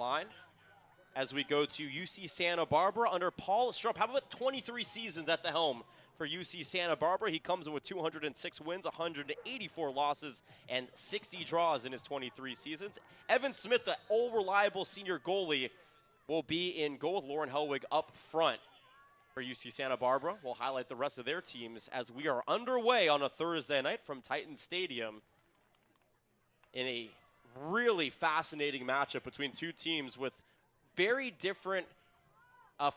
line as we go to UC Santa Barbara under Paul Strupp. How about 23 seasons at the helm for UC Santa Barbara? He comes in with 206 wins, 184 losses, and 60 draws in his 23 seasons. Evan Smith, the all-reliable senior goalie, will be in goal with Lauren Hellwig up front for UC Santa Barbara. We'll highlight the rest of their teams as we are underway on a Thursday night from Titan Stadium in a really fascinating matchup between two teams with very different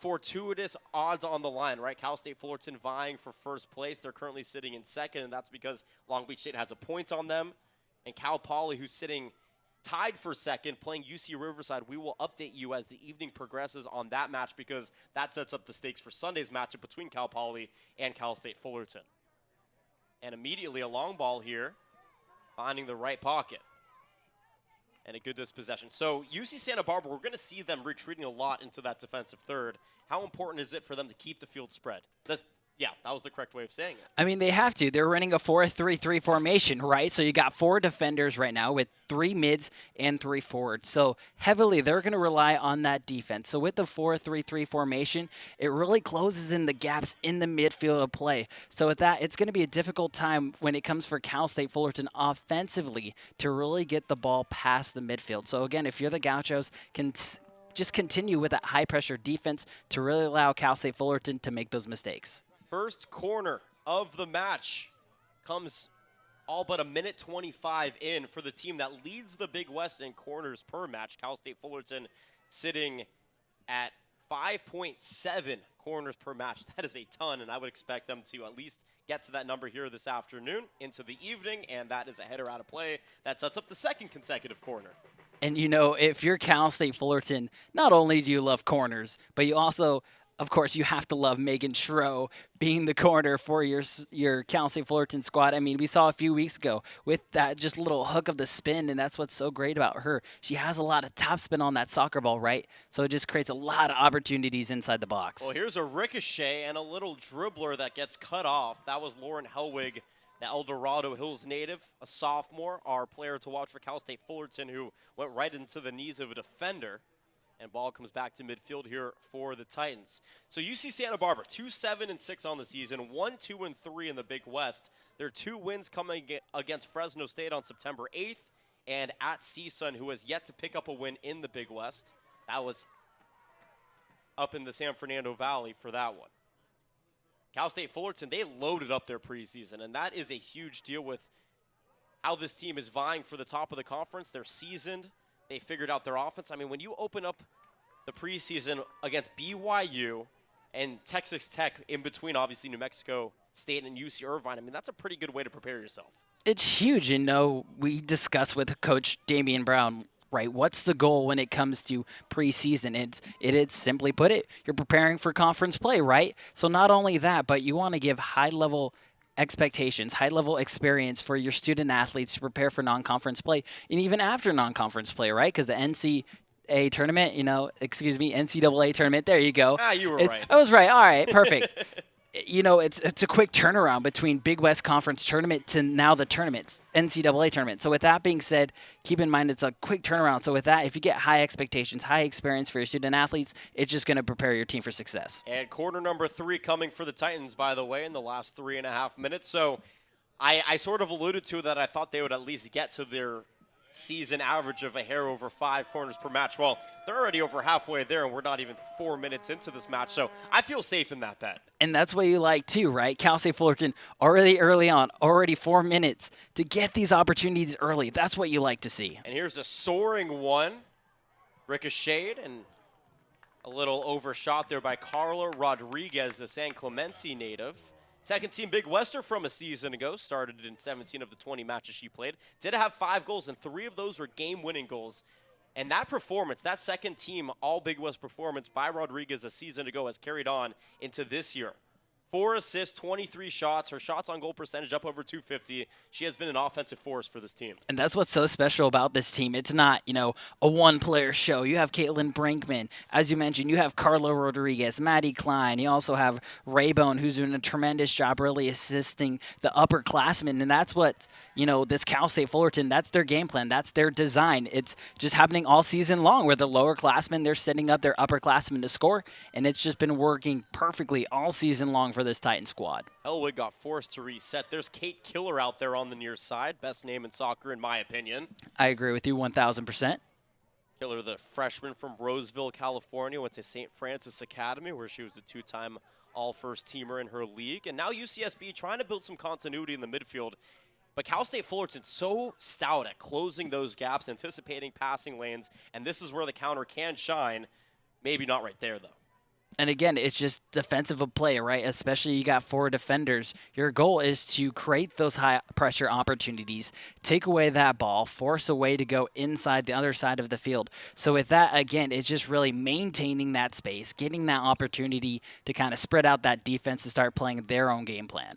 fortuitous odds on the line, right? Cal State Fullerton vying for first place. They're currently sitting in second, and that's because Long Beach State has a point on them. And Cal Poly, who's sitting tied for second, playing UC Riverside. We will update you as the evening progresses on that match because that sets up the stakes for Sunday's matchup between Cal Poly and Cal State Fullerton. And immediately a long ball here, finding the right pocket. And a good dispossession. So UC Santa Barbara, we're going to see them retreating a lot into that defensive third. How important is it for them to keep the field spread? Yeah, that was the correct way of saying it. I mean, they have to. They're running a 4-3-3 formation, right? So you got 4 defenders right now with 3 mids and 3 forwards. So heavily, they're going to rely on that defense. So with the 4-3-3 formation, it really closes in the gaps in the midfield of play. So with that, it's going to be a difficult time when it comes for Cal State Fullerton offensively to really get the ball past the midfield. So again, if you're the Gauchos, just continue with that high-pressure defense to really allow Cal State Fullerton to make those mistakes. First corner of the match comes all but a minute 25 in for the team that leads the Big West in corners per match. Cal State Fullerton sitting at 5.7 corners per match. That is a ton, and I would expect them to at least get to that number here this afternoon into the evening, and that is a header out of play. That sets up the second consecutive corner. And, you know, if you're Cal State Fullerton, not only do you love corners, but you also – of course, you have to love Megan Schroe being the corner for your Cal State Fullerton squad. I mean, we saw a few weeks ago with that just little hook of the spin, and that's what's so great about her. She has a lot of top spin on that soccer ball, right? So it just creates a lot of opportunities inside the box. Well, here's a ricochet and a little dribbler that gets cut off. That was Lauren Hellwig, the El Dorado Hills native, a sophomore, our player to watch for Cal State Fullerton, who went right into the knees of a defender. And ball comes back to midfield here for the Titans. So UC Santa Barbara, 2-7-6 on the season, 1-2-3 in the Big West. Their 2 wins coming against Fresno State on September 8th and at CSUN, who has yet to pick up a win in the Big West. That was up in the San Fernando Valley for that one. Cal State Fullerton, they loaded up their preseason, and that is a huge deal with how this team is vying for the top of the conference. They're seasoned. They figured out their offense. I mean, when you open up the preseason against BYU and Texas Tech in between, obviously, New Mexico State and UC Irvine, I mean, that's a pretty good way to prepare yourself. It's huge. You know, we discussed with Coach Damian Brown, right, what's the goal when it comes to preseason? It's simply put it, you're preparing for conference play, right? So not only that, but you want to give high-level expectations, high-level experience for your student athletes to prepare for non-conference play, and even after non-conference play, right? Because the NCAA tournament, NCAA tournament, there you go. You were right. I was right. All right, perfect. It's a quick turnaround between Big West Conference tournament to now the tournaments, NCAA tournament. So with that being said, keep in mind it's a quick turnaround. So with that, if you get high expectations, high experience for your student athletes, it's just going to prepare your team for success. And corner number 3 coming for the Titans, by the way, in the last 3.5 minutes. So I sort of alluded to that I thought they would at least get to their season average of a hair over 5 corners per match. Well, they're already over halfway there, and we're not even 4 minutes into this match, so I feel safe in that bet. And that's what you like too, right? Cal State Fullerton already early on, already 4 minutes to get these opportunities early. That's what you like to see. And here's a soaring one, ricocheted, and a little overshot there by Carla Rodriguez, the San Clemente native. Second team Big Wester from a season ago, started in 17 of the 20 matches she played. Did have 5 goals, and 3 of those were game-winning goals. And that performance, that second team all Big West performance by Rodriguez a season ago has carried on into this year. 4 assists, 23 shots. Her shots on goal percentage up over 250. She has been an offensive force for this team. And that's what's so special about this team. It's not, a one-player show. You have Caitlin Brinkman. As you mentioned, you have Carla Rodriguez, Maddie Klein. You also have Raybone, who's doing a tremendous job really assisting the upperclassmen. And that's what, this Cal State Fullerton, that's their game plan. That's their design. It's just happening all season long where the lower classmen, they're setting up their upperclassmen to score. And it's just been working perfectly all season long for this Titan squad. Elwood got forced to reset. There's Kate Killer out there on the near side. Best name in soccer, in my opinion. I agree with you 1,000%. Killer, the freshman from Roseville, California, went to St. Francis Academy, where she was a 2-time all-first teamer in her league. And now UCSB trying to build some continuity in the midfield. But Cal State Fullerton so stout at closing those gaps, anticipating passing lanes, and this is where the counter can shine. Maybe not right there, though. And again, it's just defensive of play, right? Especially you got 4 defenders. Your goal is to create those high pressure opportunities, take away that ball, force a way to go inside the other side of the field. So with that, again, it's just really maintaining that space, getting that opportunity to kind of spread out that defense and start playing their own game plan.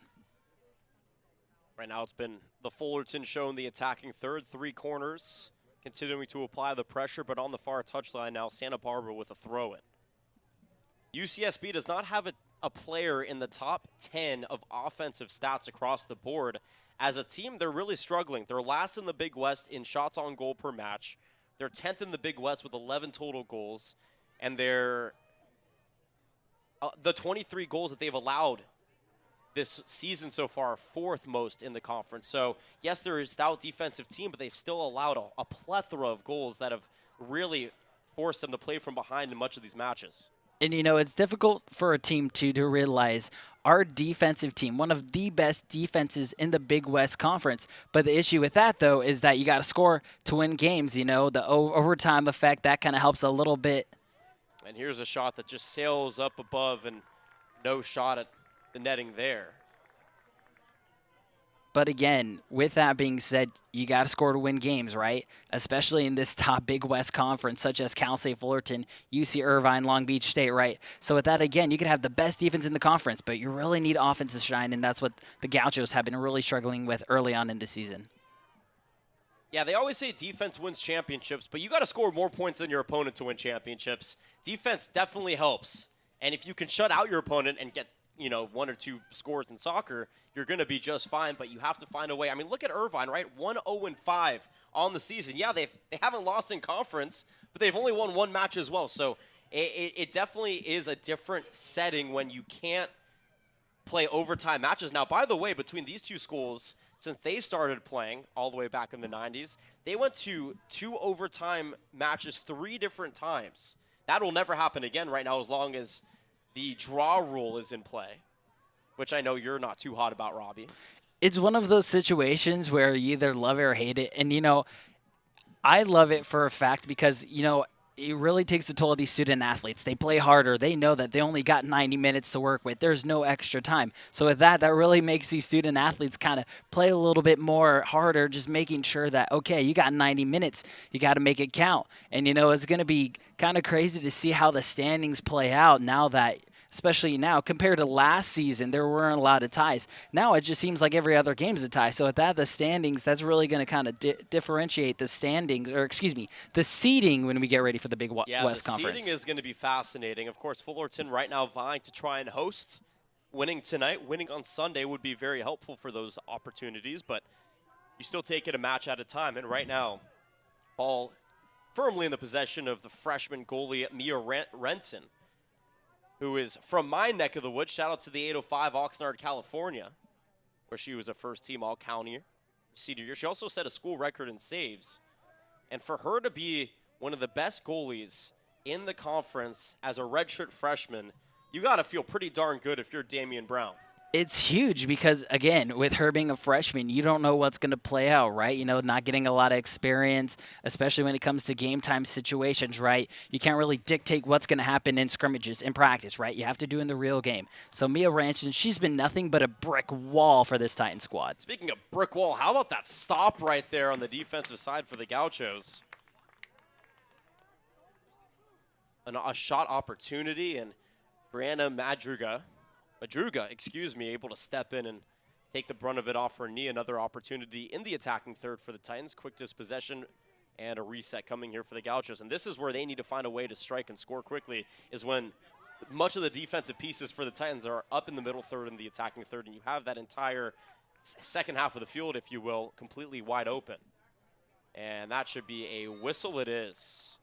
Right now it's been the Fullerton show in the attacking third, 3 corners, continuing to apply the pressure, but on the far touchline now, Santa Barbara with a throw-in. UCSB does not have a player in the top 10 of offensive stats across the board. As a team, they're really struggling. They're last in the Big West in shots on goal per match. They're 10th in the Big West with 11 total goals. And they're the 23 goals that they've allowed this season so far are 4th most in the conference. So, yes, they're a stout defensive team, but they've still allowed a plethora of goals that have really forced them to play from behind in much of these matches. And, it's difficult for a team to realize our defensive team, one of the best defenses in the Big West Conference. But the issue with that, though, is that you got to score to win games. The overtime effect, that kind of helps a little bit. And here's a shot that just sails up above and no shot at the netting there. But again, with that being said, you got to score to win games, right? Especially in this top Big West Conference, such as Cal State Fullerton, UC Irvine, Long Beach State, right? So with that, again, you could have the best defense in the conference, but you really need offense to shine, and that's what the Gauchos have been really struggling with early on in the season. Yeah, they always say defense wins championships, but you got to score more points than your opponent to win championships. Defense definitely helps, and if you can shut out your opponent and get 1 or 2 scores in soccer, you're going to be just fine, but you have to find a way. I mean, look at Irvine, right? 1-0-5 on the season. Yeah, they haven't lost in conference, but they've only won 1 match as well. So it definitely is a different setting when you can't play overtime matches. Now, by the way, between these 2 schools, since they started playing all the way back in the 90s, they went to 2 overtime matches 3 different times. That will never happen again right now as long as the draw rule is in play, which I know you're not too hot about, Robbie. It's one of those situations where you either love it or hate it. And, I love it for a fact because, it really takes a toll of these student athletes. They play harder. They know that they only got 90 minutes to work with. There's no extra time. So with that really makes these student athletes kind of play a little bit more harder, just making sure that, okay, you got 90 minutes. You got to make it count. And, it's going to be kind of crazy to see how the standings play out now that, especially now, compared to last season, there weren't a lot of ties. Now it just seems like every other game is a tie. So with that, the standings, that's really going to kind of differentiate the standings, or excuse me, the seeding when we get ready for the Big West Conference. Yeah, the seeding is going to be fascinating. Of course, Fullerton right now vying to try and host. Winning tonight, winning on Sunday would be very helpful for those opportunities, but you still take it a match at a time. And right now, ball firmly in the possession of the freshman goalie, Mia Renson, who is from my neck of the woods. Shout out to the 805 Oxnard, California, where she was a first-team all-county senior year. She also set a school record in saves. And for her to be one of the best goalies in the conference as a redshirt freshman, you got to feel pretty darn good if you're Damian Brown. It's huge because, again, with her being a freshman, you don't know what's going to play out, right? Not getting a lot of experience, especially when it comes to game time situations, right? You can't really dictate what's going to happen in scrimmages, in practice, right? You have to do in the real game. So Mia Ranchin, she's been nothing but a brick wall for this Titan squad. Speaking of brick wall, how about that stop right there on the defensive side for the Gauchos? A shot opportunity, and Brianna Madruga Madruga, excuse me, able to step in and take the brunt of it off her knee. Another opportunity in the attacking third for the Titans. Quick dispossession and a reset coming here for the Gauchos. And this is where they need to find a way to strike and score quickly, is when much of the defensive pieces for the Titans are up in the middle third and the attacking third, and you have that entire second half of the field, if you will, completely wide open. And that should be a whistle. It is.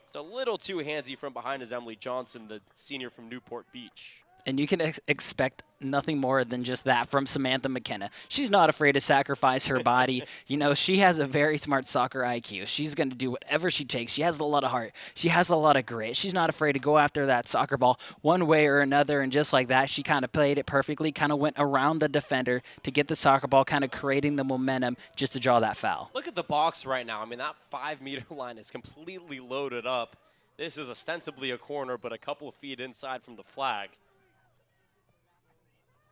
It's a little too handsy from behind is Emily Johnson, the senior from Newport Beach. And you can expect nothing more than just that from Samantha McKenna. She's not afraid to sacrifice her body. You know, she has a very smart soccer IQ. She's going to do whatever she takes. She has a lot of heart. She has a lot of grit. She's not afraid to go after that soccer ball one way or another. And just like that, she kind of played it perfectly, kind of went around the defender to get the soccer ball, kind of creating the momentum just to draw that foul. Look at the box right now. I mean, that 5-meter line is completely loaded up. This is ostensibly a corner, but a couple of feet inside from the flag.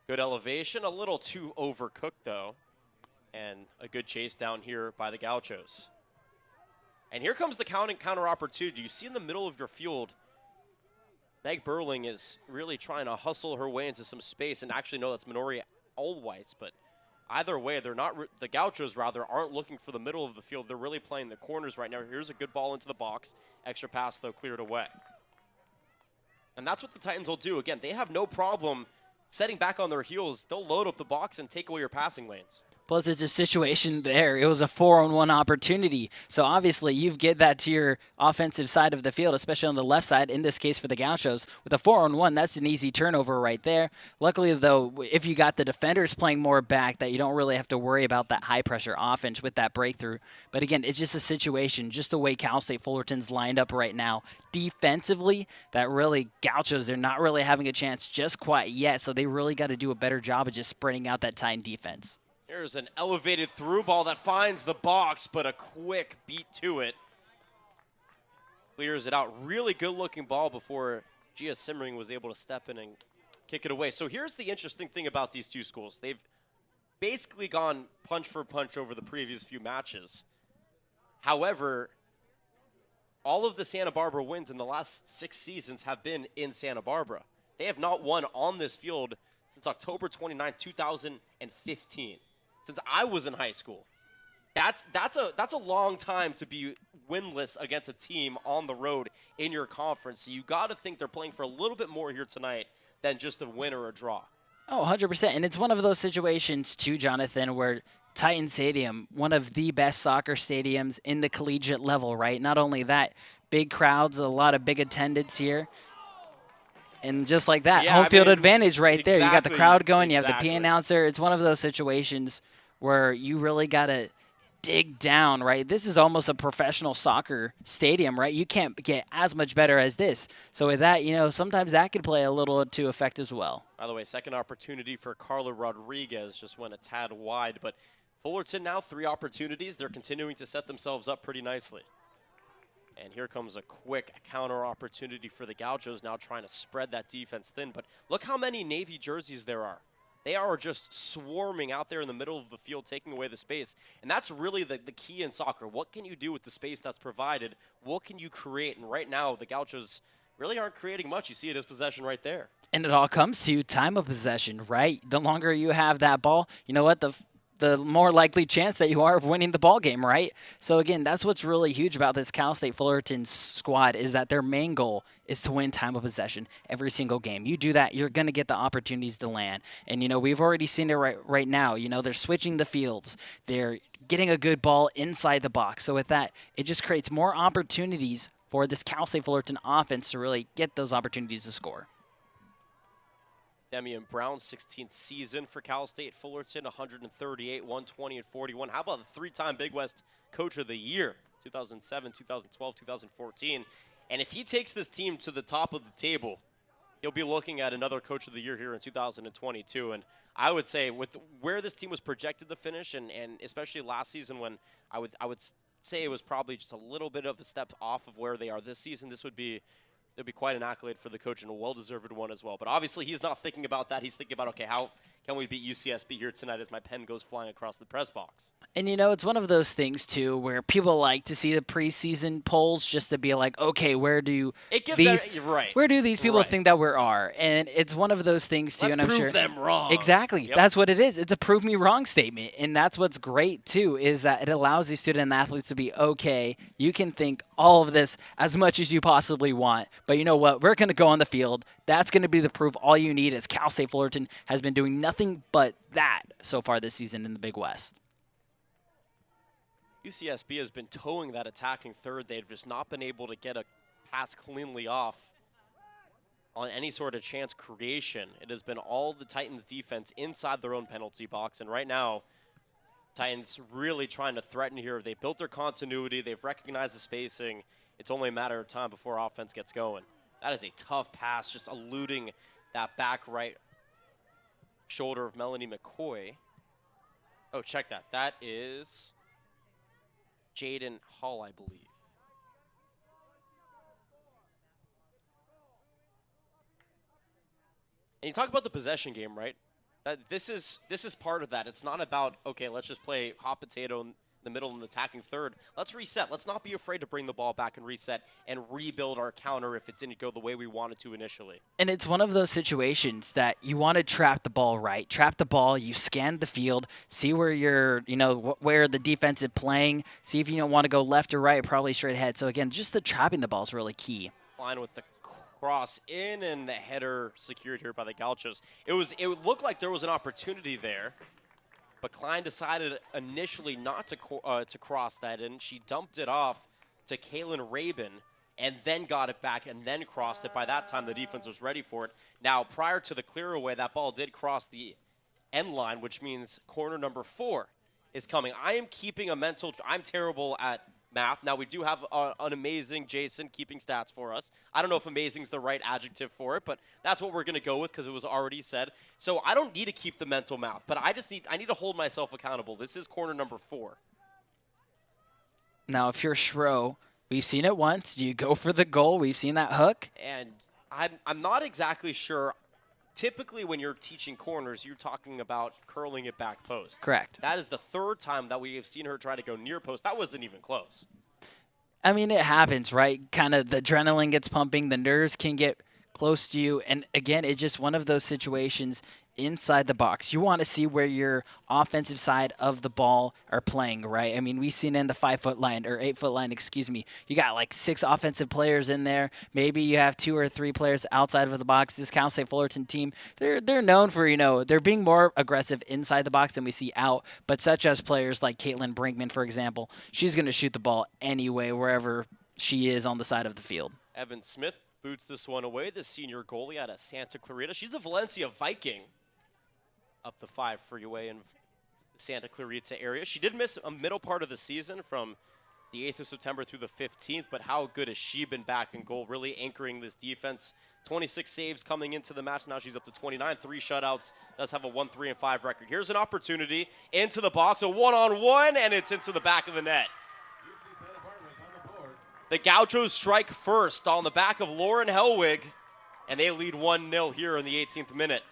Good elevation, a little too overcooked though, and a good chase down here by the Gauchos. And here comes the counter opportunity. You see in the middle of your field, Meg Burling is really trying to hustle her way into some space, and actually no, that's Minori Allwhites, but either way, they're not. The Gauchos rather aren't looking for the middle of the field. They're really playing the corners right now. Here's a good ball into the box. Extra pass though, cleared away. And that's what the Titans will do. Again, they have no problem setting back on their heels. They'll load up the box and take away your passing lanes. Plus, it's a situation there. It was a 4-on-1 opportunity. So, obviously, you get that to your offensive side of the field, especially on the left side, in this case for the Gauchos. With a 4-on-1, that's an easy turnover right there. Luckily, though, if you got the defenders playing more back, that you don't really have to worry about that high-pressure offense with that breakthrough. But, again, it's just a situation, just the way Cal State Fullerton's lined up right now. Defensively, that really Gauchos, they're not really having a chance just quite yet, so they really got to do a better job of just spreading out that Titan defense. Here's an elevated through ball that finds the box, but a quick beat to it. Clears it out. Really good-looking ball before Gia Simmering was able to step in and kick it away. So here's the interesting thing about these two schools. They've basically gone punch for punch over the previous few matches. However, all of the Santa Barbara wins in the last 6 seasons have been in Santa Barbara. They have not won on this field since October 29, 2015. Since I was in high school. That's a long time to be winless against a team on the road in your conference. So you got to think they're playing for a little bit more here tonight than just a win or a draw. Oh, 100%. And it's one of those situations, too, Jonathan, where Titan Stadium, one of the best soccer stadiums in the collegiate level, right? Not only that, big crowds, a lot of big attendance here. And just like that, home field advantage right there. You got the crowd going, you have the P announcer. It's one of those situations where you really got to dig down, right? This is almost a professional soccer stadium, right? You can't get as much better as this. So with that, you know, sometimes that could play a little to effect as well. By the way, second opportunity for Carla Rodriguez, just went a tad wide. But Fullerton now 3 opportunities. They're continuing to set themselves up pretty nicely. And here comes a quick counter opportunity for the Gauchos, now trying to spread that defense thin. But look how many Navy jerseys there are. They are just swarming out there in the middle of the field, taking away the space. And that's really the key in soccer. What can you do with the space that's provided? What can you create? And right now, the Gauchos really aren't creating much. You see it as possession right there. And it all comes to time of possession, right? The longer you have that ball, you know what? The more likely chance that you are of winning the ball game, right? So again, that's what's really huge about this Cal State Fullerton squad, is that their main goal is to win time of possession every single game. You do that, you're going to get the opportunities to land. And, you know, we've already seen it right now. You know, they're switching the fields. They're getting a good ball inside the box. So with that, it just creates more opportunities for this Cal State Fullerton offense to really get those opportunities to score. Demian Brown, 16th season for Cal State Fullerton, 138, 120, and 41. How about the 3-time Big West Coach of the Year, 2007, 2012, 2014. And if he takes this team to the top of the table, he'll be looking at another Coach of the Year here in 2022. And I would say with where this team was projected to finish, and especially last season when I would say it was probably just a little bit of a step off of where they are this season, this would be quite an accolade for the coach and a well-deserved one as well. But obviously he's not thinking about that. He's thinking about, okay, how can we beat UCSB here tonight as my pen goes flying across the press box. And, it's one of those things, too, where people like to see the preseason polls just to be like, okay, where do these people think that we are? And it's one of those things, too. Let's and I'm prove sure them wrong. Exactly. Yep. That's what it is. It's a prove me wrong statement. And that's what's great, too, is that it allows these student athletes to be, okay, you can think all of this as much as you possibly want. But you know what? We're going to go on the field. That's going to be the proof. All you need is Cal State Fullerton has been doing nothing but that so far this season in the Big West. UCSB has been towing that attacking third. They've just not been able to get a pass cleanly off on any sort of chance creation. It has been all the Titans defense inside their own penalty box. And right now, Titans really trying to threaten here. They built their continuity. They've recognized the spacing. It's only a matter of time before offense gets going. That is a tough pass, just eluding that back right shoulder of Melanie McCoy. Oh, check that. That is Jaden Hall, I believe. And you talk about the possession game, right? This is part of that. It's not about, okay, let's just play hot potato in the middle and attacking third. Let's reset. Let's not be afraid to bring the ball back and reset and rebuild our counter if it didn't go the way we wanted to initially. And it's one of those situations that you want to trap the ball right. Trap the ball, you scan the field, see where you're, where the defense is playing, see if you don't want to go left or right, probably straight ahead. So again, just the trapping the ball is really key. Line with the cross in and the header secured here by the Gauchos. It looked like there was an opportunity there, but Klein decided initially not to cross that in. She dumped it off to Kaylin Rabin and then got it back and then crossed it. By that time, the defense was ready for it. Now, prior to the clear away, that ball did cross the end line, which means corner number 4 is coming. I am keeping a mental – I'm terrible at math. Now, we do have an amazing Jason keeping stats for us. I don't know if amazing is the right adjective for it, but that's what we're going to go with because it was already said. So I don't need to keep the mental math, but I need to hold myself accountable. This is corner number 4. Now, if you're Schro, we've seen it once. Do you go for the goal? We've seen that hook. And I'm not exactly sure. Typically, when you're teaching corners, you're talking about curling it back post. Correct. That is the 3rd time that we have seen her try to go near post. That wasn't even close. I mean, it happens, right? Kind of the adrenaline gets pumping. The nerves can get close to you. And, again, it's just one of those situations inside the box. You want to see where your offensive side of the ball are playing, right? I mean, we've seen in the 5-foot line or 8-foot line, you got like 6 offensive players in there. Maybe you have 2 or 3 players outside of the box. This Cal State Fullerton team, they're known for, they're being more aggressive inside the box than we see out, but such as players like Caitlin Brinkman, for example, she's going to shoot the ball anyway, wherever she is on the side of the field. Evan Smith boots this one away, the senior goalie out of Santa Clarita. She's a Valencia Viking. Up the 5 freeway in the Santa Clarita area. She did miss a middle part of the season from the 8th of September through the 15th, but how good has she been back in goal, really anchoring this defense. 26 saves coming into the match. Now she's up to 29, 3 shutouts, does have a 1-3-5 record. Here's an opportunity into the box, a one-on-one, and it's into the back of the net. The Gauchos strike first on the back of Lauren Helwig, and they lead 1-0 here in the 18th minute.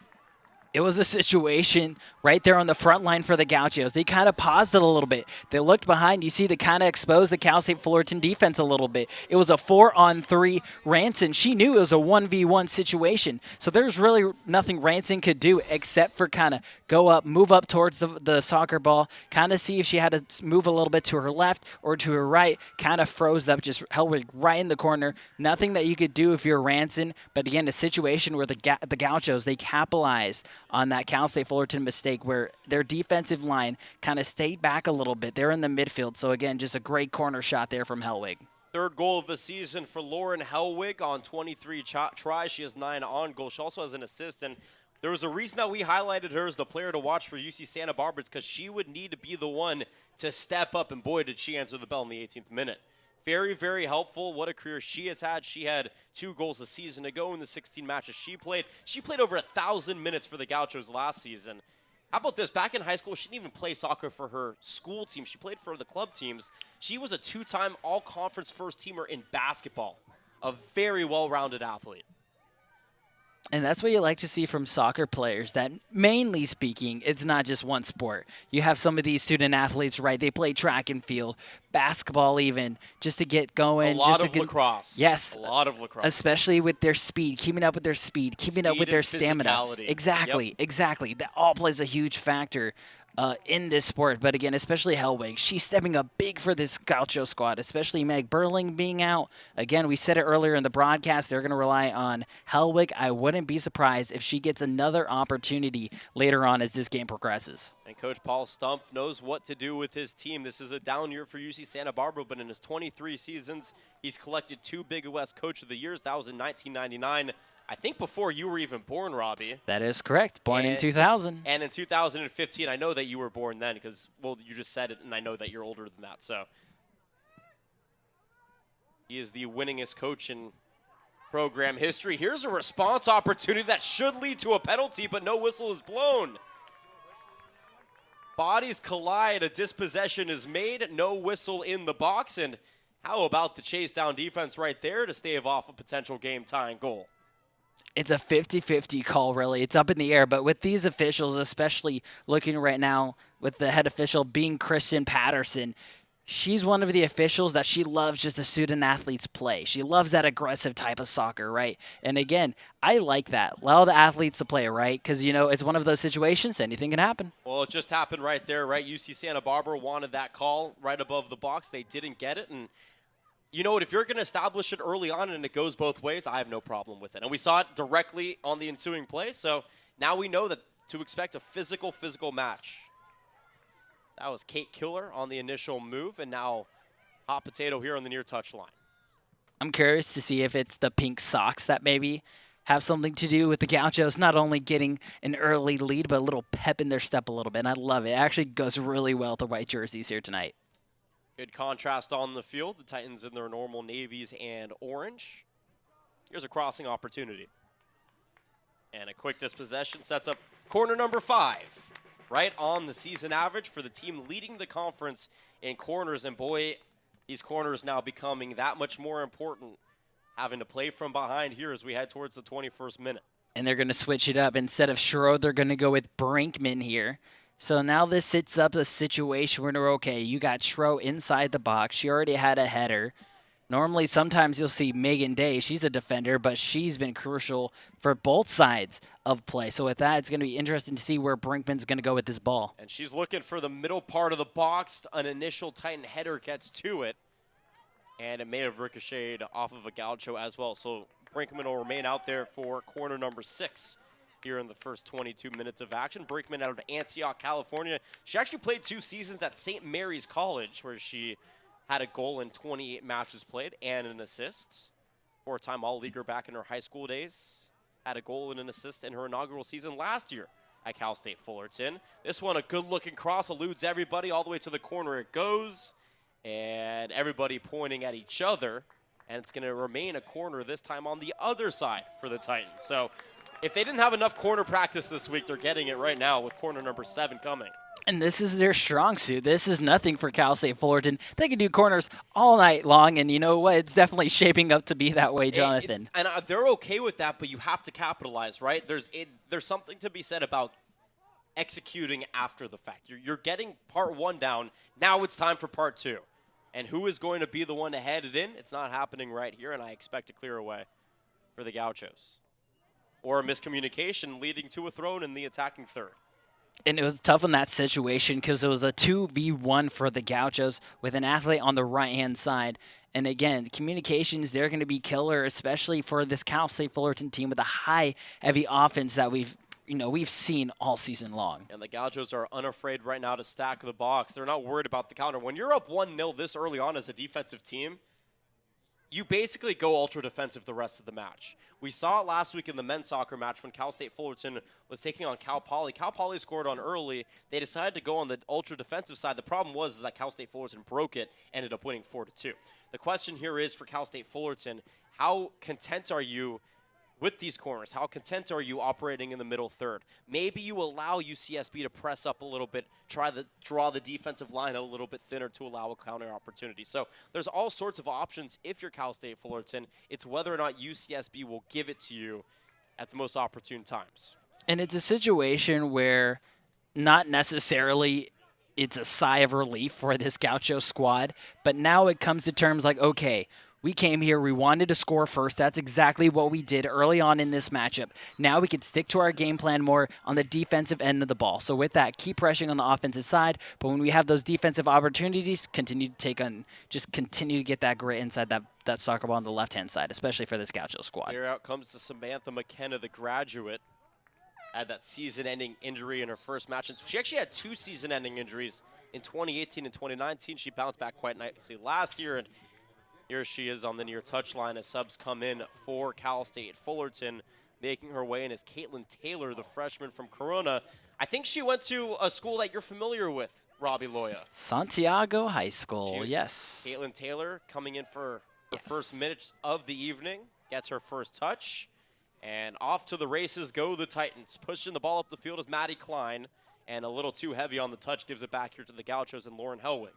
It was a situation right there on the front line for the Gauchos. They kind of paused it a little bit. They looked behind. You see they kind of exposed the Cal State Fullerton defense a little bit. It was a 4-on-3 Ranson. She knew it was a 1v1 situation. So there's really nothing Ranson could do except for kind of go up, move up towards the soccer ball, kind of see if she had to move a little bit to her left or to her right, kind of froze up, just held right in the corner. Nothing that you could do if you're Ranson. But again, a situation where the Gauchos, they capitalized on that Cal State Fullerton mistake where their defensive line kind of stayed back a little bit. They're in the midfield. So, again, just a great corner shot there from Helwig. 3rd goal of the season for Lauren Helwig on 23 tries. She has 9 on goal. She also has an assist. And there was a reason that we highlighted her as the player to watch for UC Santa Barbara. It's because she would need to be the one to step up. And, boy, did she answer the bell in the 18th minute. Very, very helpful. What a career she has had. She had 2 goals a season ago in the 16 matches she played. She played over 1,000 minutes for the Gauchos last season. How about this? Back in high school, she didn't even play soccer for her school team. She played for the club teams. She was a 2-time all-conference first-teamer in basketball. A very well-rounded athlete. And that's what you like to see from soccer players, that mainly speaking, it's not just one sport. You have some of these student athletes, right? They play track and field, basketball even, just to get going. A lot just of lacrosse. Yes. A lot of lacrosse. Especially with their speed, keeping up with their speed, keeping up with their stamina. Physicality. Exactly, exactly. That all plays a huge factor in this sport. But again, especially Hellwig, she's stepping up big for this Gaucho squad, especially Meg Burling being out. Again, we said it earlier in the broadcast, they're going to rely on Hellwig. I wouldn't be surprised if she gets another opportunity later on as this game progresses. And Coach Paul Stump knows what to do with his team. This is a down year for UC Santa Barbara, but in his 23 seasons, he's collected 2 Big West Coach of the Years. That was in 1999. I think before you were even born, Robbie. That is correct. Born in 2000. And in 2015, I know that you were born then because, well, you just said it, and I know that you're older than that. So he is the winningest coach in program history. Here's a response opportunity that should lead to a penalty, but no whistle is blown. Bodies collide, a dispossession is made, no whistle in the box, and how about the chase down defense right there to stave off a potential game-tying goal? It's a 50-50 call, really. It's up in the air, but with these officials, especially looking right now with the head official being Kristen Patterson, she's one of the officials that she loves just the student athletes play. She loves that aggressive type of soccer, right? And again, I like that. Allow the athletes to play, right? Because, you know, it's one of those situations, anything can happen. Well, it just happened right there, right? UC Santa Barbara wanted that call right above the box. They didn't get it, and you know what, if you're going to establish it early on and it goes both ways, I have no problem with it. And we saw it directly on the ensuing play, so now we know that to expect a physical match. That was Kate Killer on the initial move, and now Hot Potato here on the near touch line. I'm curious to see if it's the pink socks that maybe have something to do with the Gauchos not only getting an early lead, but a little pep in their step a little bit. And I love it. It actually goes really well with the white jerseys here tonight. Good contrast on the field. The Titans in their normal navies and orange. Here's a crossing opportunity. And a quick dispossession sets up corner number 5. Right on the season average for the team leading the conference in corners. And boy, these corners now becoming that much more important. Having to play from behind here as we head towards the 21st minute. And they're going to switch it up. Instead of Schroeder, they're going to go with Brinkman here. So now this sets up a situation where, okay, you got Schro inside the box. She already had a header. Normally, sometimes you'll see Megan Day. She's a defender, but she's been crucial for both sides of play. So with that, it's going to be interesting to see where Brinkman's going to go with this ball. And she's looking for the middle part of the box. An initial Titan header gets to it. And it may have ricocheted off of a Gaucho as well. So Brinkman will remain out there for corner number 6. Here in the first 22 minutes of action. Brinkman out of Antioch, California. She actually played 2 seasons at St. Mary's College, where she had a goal in 28 matches played and an assist. 4-time All-Leaguer back in her high school days. Had a goal and an assist in her inaugural season last year at Cal State Fullerton. This one, a good-looking cross, eludes everybody. All the way to the corner it goes. And everybody pointing at each other. And it's going to remain a corner this time on the other side for the Titans. So if they didn't have enough corner practice this week, they're getting it right now with corner number 7 coming. And this is their strong suit. This is nothing for Cal State Fullerton. They can do corners all night long, and you know what? It's definitely shaping up to be that way, Jonathan. And they're okay with that, but you have to capitalize, right? There's something to be said about executing after the fact. You're getting part 1 down. Now it's time for part 2. And who is going to be the one to head it in? It's not happening right here, and I expect a clear away for the Gauchos. Or a miscommunication leading to a throw in the attacking third. And it was tough in that situation because it was a 2v1 for the Gauchos with an athlete on the right-hand side. And again, communications, they're going to be killer, especially for this Cal State Fullerton team with a high, heavy offense that we've seen all season long. And the Gauchos are unafraid right now to stack the box. They're not worried about the counter. When you're up 1-0 this early on as a defensive team, you basically go ultra defensive the rest of the match. We saw it last week in the men's soccer match when Cal State Fullerton was taking on Cal Poly. Cal Poly scored on early. They decided to go on the ultra defensive side. The problem was that Cal State Fullerton broke it, ended up winning 4-2. The question here is for Cal State Fullerton, how content are you with these corners? How content are you operating in the middle third? Maybe you allow UCSB to press up a little bit, try to draw the defensive line a little bit thinner to allow a counter opportunity. So there's all sorts of options if you're Cal State Fullerton. It's whether or not UCSB will give it to you at the most opportune times. And it's a situation where not necessarily it's a sigh of relief for this Gaucho squad, but now it comes to terms like, okay, we came here, we wanted to score first. That's exactly what we did early on in this matchup. Now we can stick to our game plan more on the defensive end of the ball. So with that, keep pressuring on the offensive side, but when we have those defensive opportunities, continue to get that grit inside that soccer ball on the left-hand side, especially for this Gaucho squad. Here out comes to Samantha McKenna, the graduate. Had that season-ending injury in her first match. She actually had 2 season-ending injuries in 2018 and 2019. She bounced back quite nicely last year, and here she is on the near touchline as subs come in for Cal State Fullerton. Making her way in is Caitlin Taylor, the freshman from Corona. I think she went to a school that you're familiar with, Robbie Loya. Santiago High School, yes. Caitlin Taylor coming in for her first minute of the evening, gets her first touch. And off to the races go the Titans. Pushing the ball up the field is Maddie Klein. And a little too heavy on the touch, gives it back here to the Gauchos and Lauren Hellwig.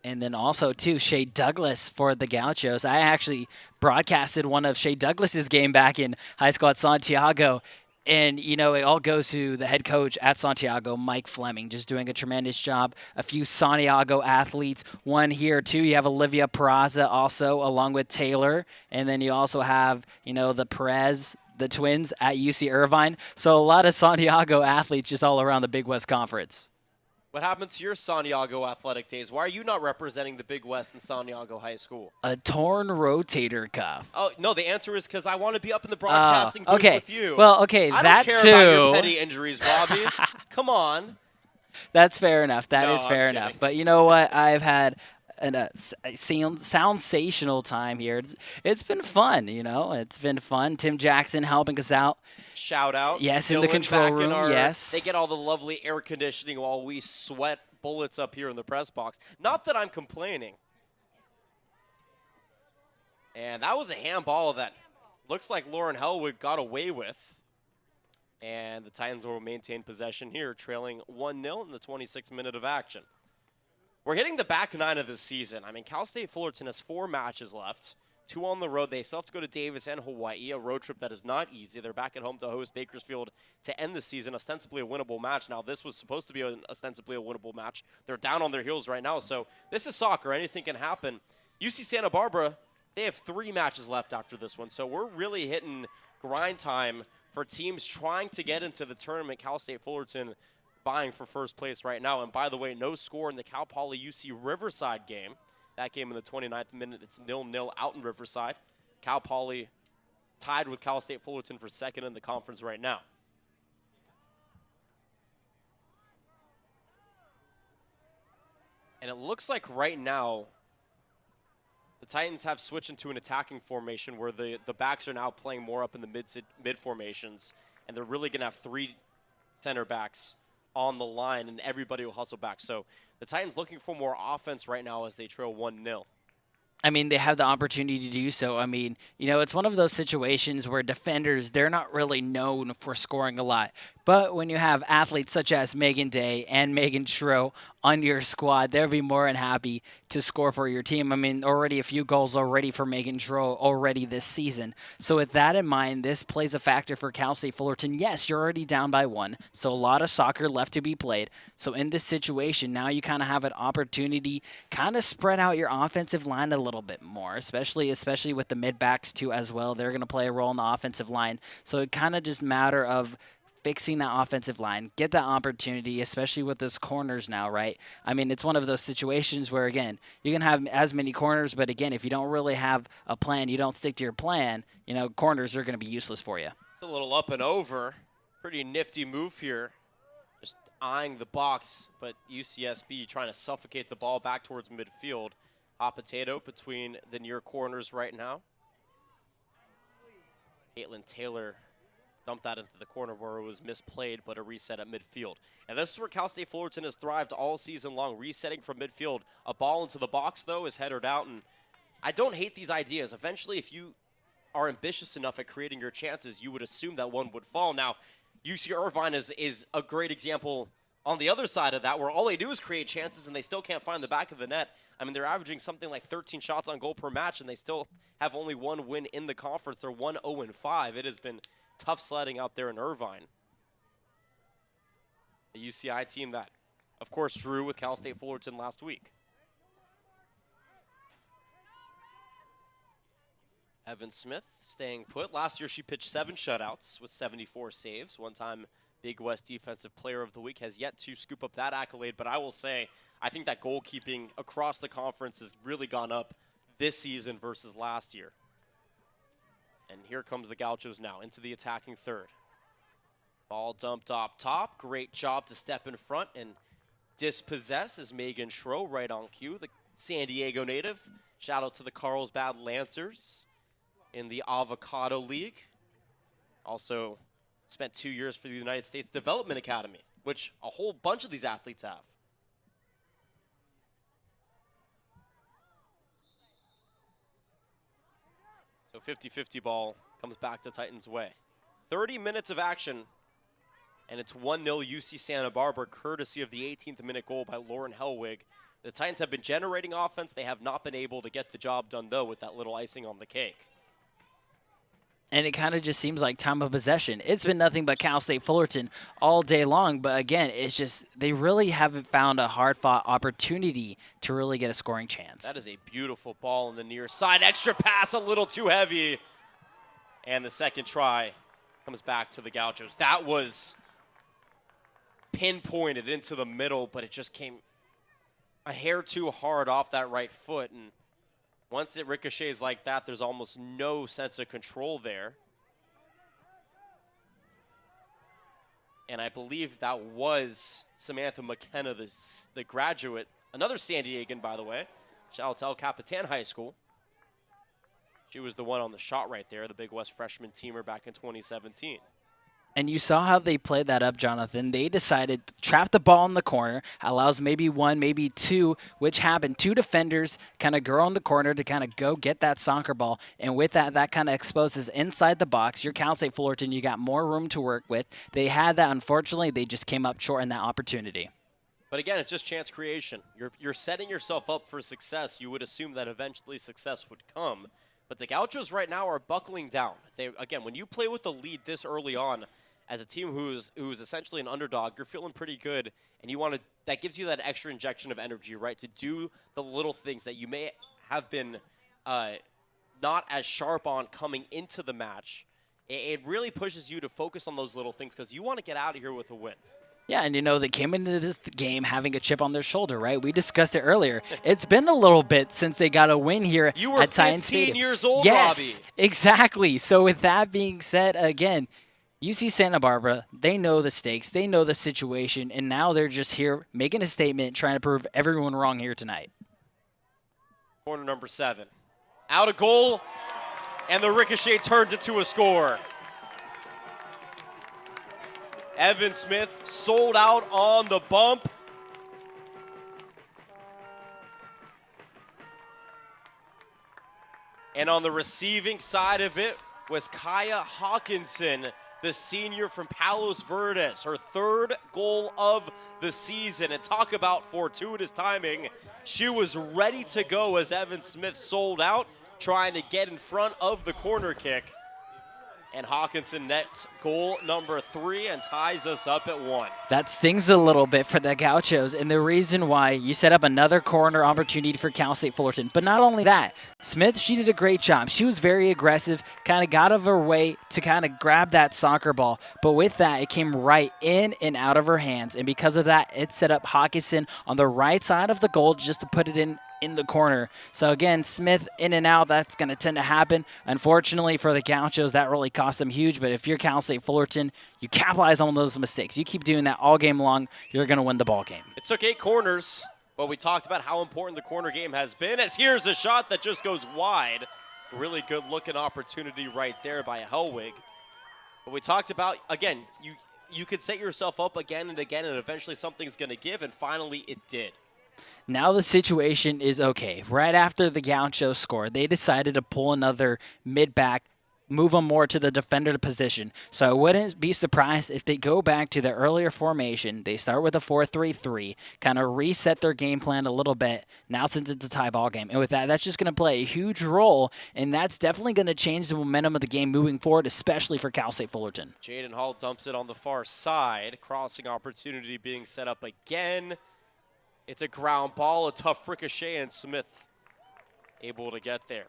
And then also, too, Shea Douglas for the Gauchos. I actually broadcasted one of Shea Douglas's game back in high school at Santiago. And, you know, it all goes to the head coach at Santiago, Mike Fleming, just doing a tremendous job. A few Santiago athletes. One here, too, you have Olivia Peraza also, along with Taylor. And then you also have, you know, the Perez, the twins at UC Irvine. So a lot of Santiago athletes just all around the Big West Conference. What happened to your Santiago athletic days? Why are you not representing the Big West in Santiago High School? A torn rotator cuff. Oh, no, the answer is because I want to be up in the broadcasting booth with you. Well, okay, I that don't care too. about your petty injuries, Robbie. Come on. That's fair enough. That is fair I'm enough. kidding. But you know what? I've had a sensational time here. It's been fun, you know. It's been fun. Tim Jackson helping us out. Shout out. Yes, in the control room, yes. They get all the lovely air conditioning while we sweat bullets up here in the press box. Not that I'm complaining. And that was a handball that looks like Lauren Hellwig got away with. And the Titans will maintain possession here, trailing 1-0 in the 26th minute of action. We're hitting the back 9 of this season. I mean, Cal State Fullerton has 4 matches left, 2 on the road. They still have to go to Davis and Hawaii, a road trip that is not easy. They're back at home to host Bakersfield to end the season, ostensibly a winnable match. Now, this was supposed to be ostensibly a winnable match. They're down on their heels right now, so this is soccer. Anything can happen. UC Santa Barbara, they have 3 matches left after this one, so we're really hitting grind time for teams trying to get into the tournament. Cal State Fullerton vying for first place right now. And by the way, no score in the Cal Poly UC Riverside game. That game in the 29th minute, it's 0-0 out in Riverside. Cal Poly tied with Cal State Fullerton for second in the conference right now. And it looks like right now, the Titans have switched into an attacking formation where the backs are now playing more up in the mid formations. And they're really going to have 3 center backs on the line, and everybody will hustle back. So the Titans looking for more offense right now as they trail 1-0. I mean, they have the opportunity to do so. I mean, you know, it's one of those situations where defenders, they're not really known for scoring a lot. But when you have athletes such as Megan Day and Megan Schro on your squad, they'll be more than happy to score for your team. I mean, already a few goals already for Megan Schro already this season. So with that in mind, this plays a factor for Cal State Fullerton. Yes, you're already down by 1, so a lot of soccer left to be played. So in this situation, now you kind of have an opportunity, kind of spread out your offensive line a little bit more, especially with the mid-backs too as well. They're going to play a role in the offensive line. So it kind of just matter of fixing that offensive line, get that opportunity, especially with those corners now, right? I mean, it's one of those situations where, again, you can have as many corners, but again, if you don't really have a plan, you don't stick to your plan, you know, corners are going to be useless for you. It's a little up and over. Pretty nifty move here. Just eyeing the box, but UCSB trying to suffocate the ball back towards midfield. Hot potato between the near corners right now. Caitlin Taylor dumped that into the corner where it was misplayed, but a reset at midfield. And this is where Cal State Fullerton has thrived all season long, resetting from midfield. A ball into the box, though, is headed out, and I don't hate these ideas. Eventually, if you are ambitious enough at creating your chances, you would assume that one would fall. Now, UC Irvine is a great example on the other side of that, where all they do is create chances and they still can't find the back of the net. I mean, they're averaging something like 13 shots on goal per match, and they still have only 1 win in the conference. They're 1-0-5. It has been tough sledding out there in Irvine. A UCI team that, of course, drew with Cal State Fullerton last week. Evan Smith staying put. Last year she pitched 7 shutouts with 74 saves. One-time Big West Defensive Player of the Week, has yet to scoop up that accolade, but I will say I think that goalkeeping across the conference has really gone up this season versus last year. And here comes the Gauchos now into the attacking third. Ball dumped up top. Great job to step in front and dispossess is Megan Schro right on cue, the San Diego native. Shout out to the Carlsbad Lancers in the Avocado League. Also spent 2 years for the United States Development Academy, which a whole bunch of these athletes have. So 50-50 ball comes back to Titans' way. 30 minutes of action, and it's 1-0 UC Santa Barbara, courtesy of the 18th minute goal by Lauren Hellwig. The Titans have been generating offense. They have not been able to get the job done, though, with that little icing on the cake. And it kind of just seems like time of possession. It's been nothing but Cal State Fullerton all day long. But again, it's just they really haven't found a hard-fought opportunity to really get a scoring chance. That is a beautiful ball on the near side. Extra pass, a little too heavy. And the second try comes back to the Gauchos. That was pinpointed into the middle, but it just came a hair too hard off that right foot. And once it ricochets like that, there's almost no sense of control there. And I believe that was Samantha McKenna, the graduate, another San Diegan, by the way. Shout out to El Capitan High School. She was the one on the shot right there, the Big West freshman teamer back in 2017. And you saw how they played that up, Jonathan. They decided to trap the ball in the corner, allows maybe one, maybe two, which happened. 2 defenders kind of go on the corner to kind of go get that soccer ball. And with that, that kind of exposes inside the box. Your Cal State Fullerton, you got more room to work with. They had that. Unfortunately, they just came up short in that opportunity. But again, it's just chance creation. You're setting yourself up for success. You would assume that eventually success would come. But the Gauchos right now are buckling down. Again, when you play with the lead this early on, as a team who's essentially an underdog, you're feeling pretty good, and that gives you that extra injection of energy, right, to do the little things that you may have been not as sharp on coming into the match. It really pushes you to focus on those little things because you want to get out of here with a win. Yeah, and they came into this game having a chip on their shoulder, right? We discussed it earlier. It's been a little bit since they got a win here you were at Titan Stadium. 15 years old, yes, Robbie. Exactly. So with that being said, again, UC Santa Barbara, they know the stakes, they know the situation, and now they're just here making a statement, trying to prove everyone wrong here tonight. Corner number 7. Out of goal, and the ricochet turned into a score. Evan Smith sold out on the bump. And on the receiving side of it was Kaya Hawkinson, the senior from Palos Verdes, her 3rd goal of the season. And talk about fortuitous timing. She was ready to go as Evan Smith sold out, trying to get in front of the corner kick. And Hawkinson nets goal number 3 and ties us up at 1. That stings a little bit for the Gauchos, and the reason why you set up another corner opportunity for Cal State Fullerton. But not only that, Smith, she did a great job. She was very aggressive, kind of got out of her way to kind of grab that soccer ball. But with that, it came right in and out of her hands. And because of that, it set up Hawkinson on the right side of the goal just to put it in the corner. So again, Smith in and out, that's going to tend to happen. Unfortunately for the Gauchos, that really cost them huge. But if you're Cal State Fullerton, you capitalize on those mistakes. You keep doing that all game long, you're going to win the ball game. It took 8 corners, but we talked about how important the corner game has been. As here's a shot that just goes wide. Really good looking opportunity right there by Hellwig. But we talked about, again, you could set yourself up again and again, and eventually something's going to give, and finally it did. Now the situation is okay. Right after the Gauchos scored, they decided to pull another mid-back move them more to the defender position. So I wouldn't be surprised if they go back to their earlier formation. They start with a 4-3-3, kind of reset their game plan a little bit now since it's a tie ball game. And with that, that's just going to play a huge role, and that's definitely going to change the momentum of the game moving forward, especially for Cal State Fullerton. Jaden Hall dumps it on the far side. Crossing opportunity being set up again. It's a ground ball, a tough ricochet, and Smith able to get there.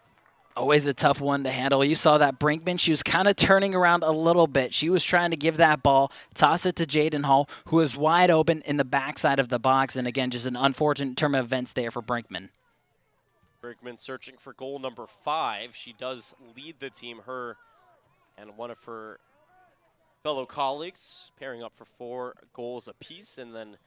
Always a tough one to handle. You saw that Brinkman. She was kind of turning around a little bit. She was trying to give that ball, toss it to Jaden Hall, who was wide open in the backside of the box. And again, just an unfortunate turn of events there for Brinkman. Brinkman searching for goal number 5. She does lead the team, her and one of her fellow colleagues, pairing up for 4 goals apiece. And then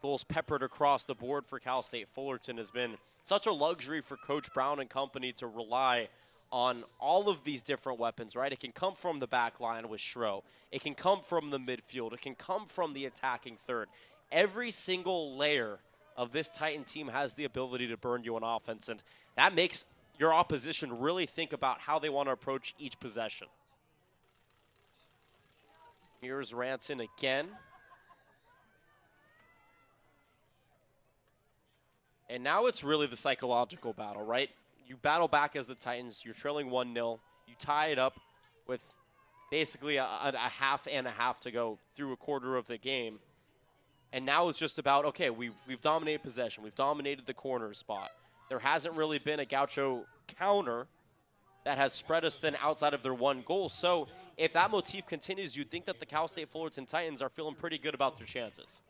goals peppered across the board for Cal State Fullerton has been such a luxury for Coach Brown and company to rely on all of these different weapons, right? It can come from the back line with Schro. It can come from the midfield. It can come from the attacking third. Every single layer of this Titan team has the ability to burn you on offense, and that makes your opposition really think about how they want to approach each possession. Here's Ranson again. And now it's really the psychological battle, right? You battle back as the Titans. You're trailing 1-0. You tie it up with basically a half and a half to go through a quarter of the game. And now it's just about, okay, we've dominated possession. We've dominated the corner spot. There hasn't really been a Gaucho counter that has spread us thin outside of their 1 goal. So if that motif continues, you'd think that the Cal State Fullerton Titans are feeling pretty good about their chances.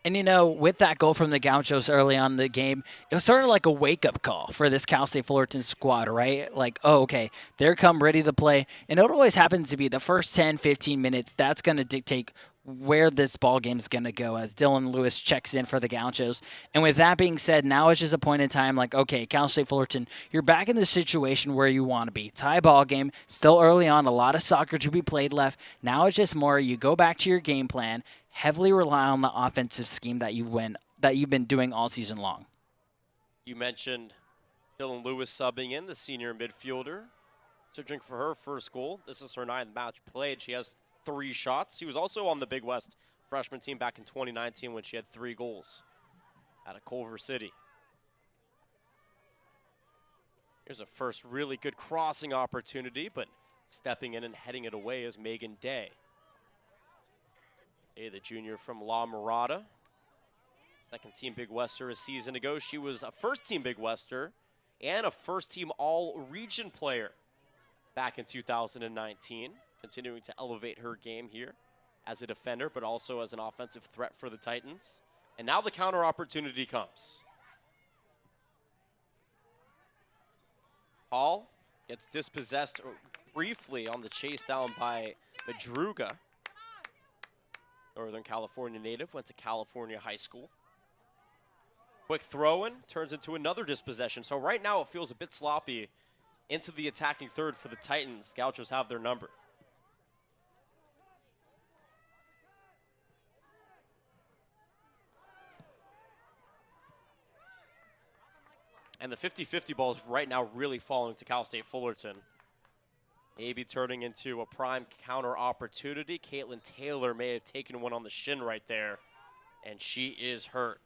And, you know, with that goal from the Gauchos early on in the game, it was sort of like a wake-up call for this Cal State Fullerton squad, right? Like, oh, okay, they're come ready to play. And it always happens to be the first 10, 15 minutes, that's going to dictate where this ball game is going to go as Dylan Lewis checks in for the Gauchos. And with that being said, now it's just a point in time like, okay, Cal State Fullerton, you're back in the situation where you want to be. Tie ball game, still early on, a lot of soccer to be played left. Now it's just more you go back to your game plan, heavily rely on the offensive scheme that you've been doing all season long. You mentioned Dylan Lewis subbing in, the senior midfielder, searching for her first goal. This is her 9th match played. She has 3 shots. She was also on the Big West freshman team back in 2019 when she had 3 goals out of Culver City. Here's a first really good crossing opportunity, but stepping in and heading it away is Megan Day. Day, the junior from La Mirada. Second team Big Wester a season ago. She was a first team Big Wester and a first team all-region player back in 2019. Continuing to elevate her game here as a defender, but also as an offensive threat for the Titans. And now the counter opportunity comes. Hall gets dispossessed briefly on the chase down by Madruga. Northern California native, went to California high school. Quick throw-in, turns into another dispossession. So right now it feels a bit sloppy into the attacking third for the Titans. Gauchos have their number. And the 50-50 ball is right now really falling to Cal State Fullerton. Maybe turning into a prime counter opportunity. Caitlin Taylor may have taken one on the shin right there, and she is hurt.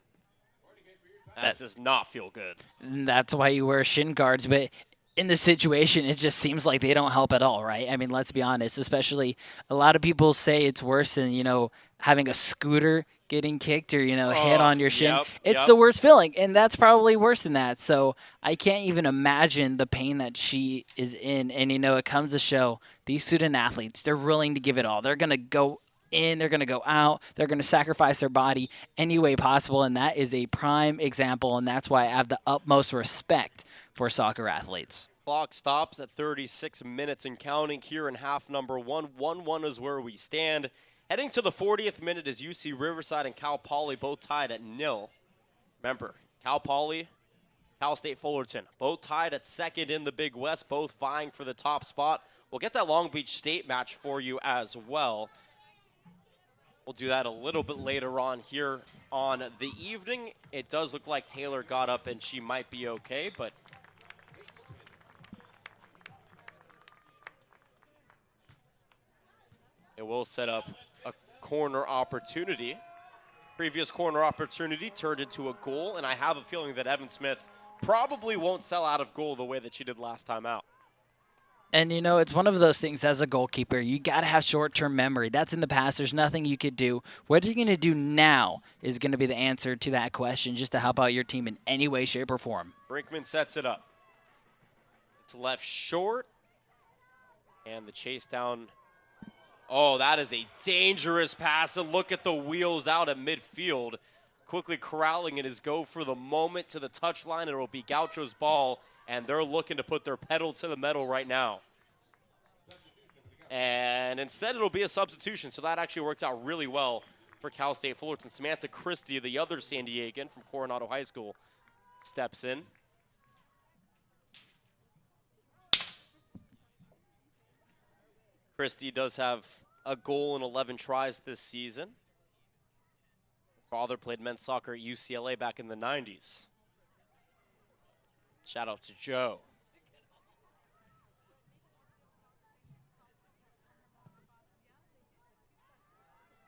That does not feel good. That's why you wear shin guards, but in this situation, it just seems like they don't help at all, right? I mean, let's be honest, especially a lot of people say it's worse than, having a scooter getting kicked or, hit on your shin. It's the worst feeling, and that's probably worse than that. So I can't even imagine the pain that she is in. And, it comes to show these student athletes, they're willing to give it all. They're going to go in, they're going to go out, they're going to sacrifice their body any way possible, and that is a prime example, and that's why I have the utmost respect for soccer athletes. Clock stops at 36 minutes and counting here in half number 1. 1-1 is where we stand. Heading to the 40th minute is UC Riverside and Cal Poly both tied at 0. Remember, Cal Poly, Cal State Fullerton, both tied at 2nd in the Big West, both vying for the top spot. We'll get that Long Beach State match for you as well. We'll do that a little bit later on here on the evening. It does look like Taylor got up and she might be okay, but It will set up a corner opportunity. Previous corner opportunity turned into a goal, and I have a feeling that Evan Smith probably won't sell out of goal the way that she did last time out. And, you know, it's one of those things as a goalkeeper, you got to have short-term memory. That's in the past. There's nothing you could do. What are you going to do now is going to be the answer to that question, just to help out your team in any way, shape, or form. Brinkman sets it up. It's left short. And the chase down. Oh, that is a dangerous pass. And look at the wheels out at midfield. Quickly corralling it is go for the moment to the touchline. It will be Gauchos' ball. And they're looking to put their pedal to the metal right now. And instead, it'll be a substitution. So that actually works out really well for Cal State Fullerton. Samantha Christie, the other San Diegan from Coronado High School, steps in. Christie does have a goal in 11 tries this season. Her father played men's soccer at UCLA back in the 90s. Shout out to Joe.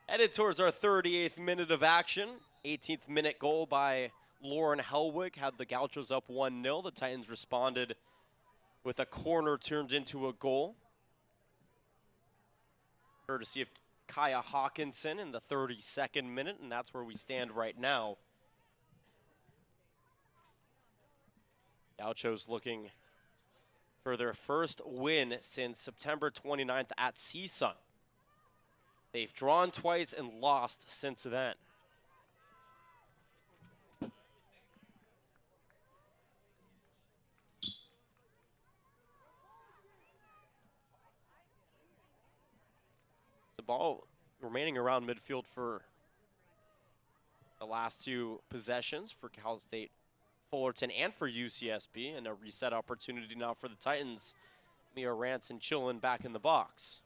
Headed towards our 38th minute of action. 18th minute goal by Lauren Helwig had the Gauchos up 1-0. The Titans responded with a corner turned into a goal, courtesy of Kaya Hawkinson in the 32nd minute, and that's where we stand right now. Gauchos looking for their first win since September 29th at CSUN. They've drawn twice and lost since then. The ball remaining around midfield for the last two possessions for Cal State Fullerton and for UCSB, and a reset opportunity now for the Titans. Mia Ranson chilling back in the box.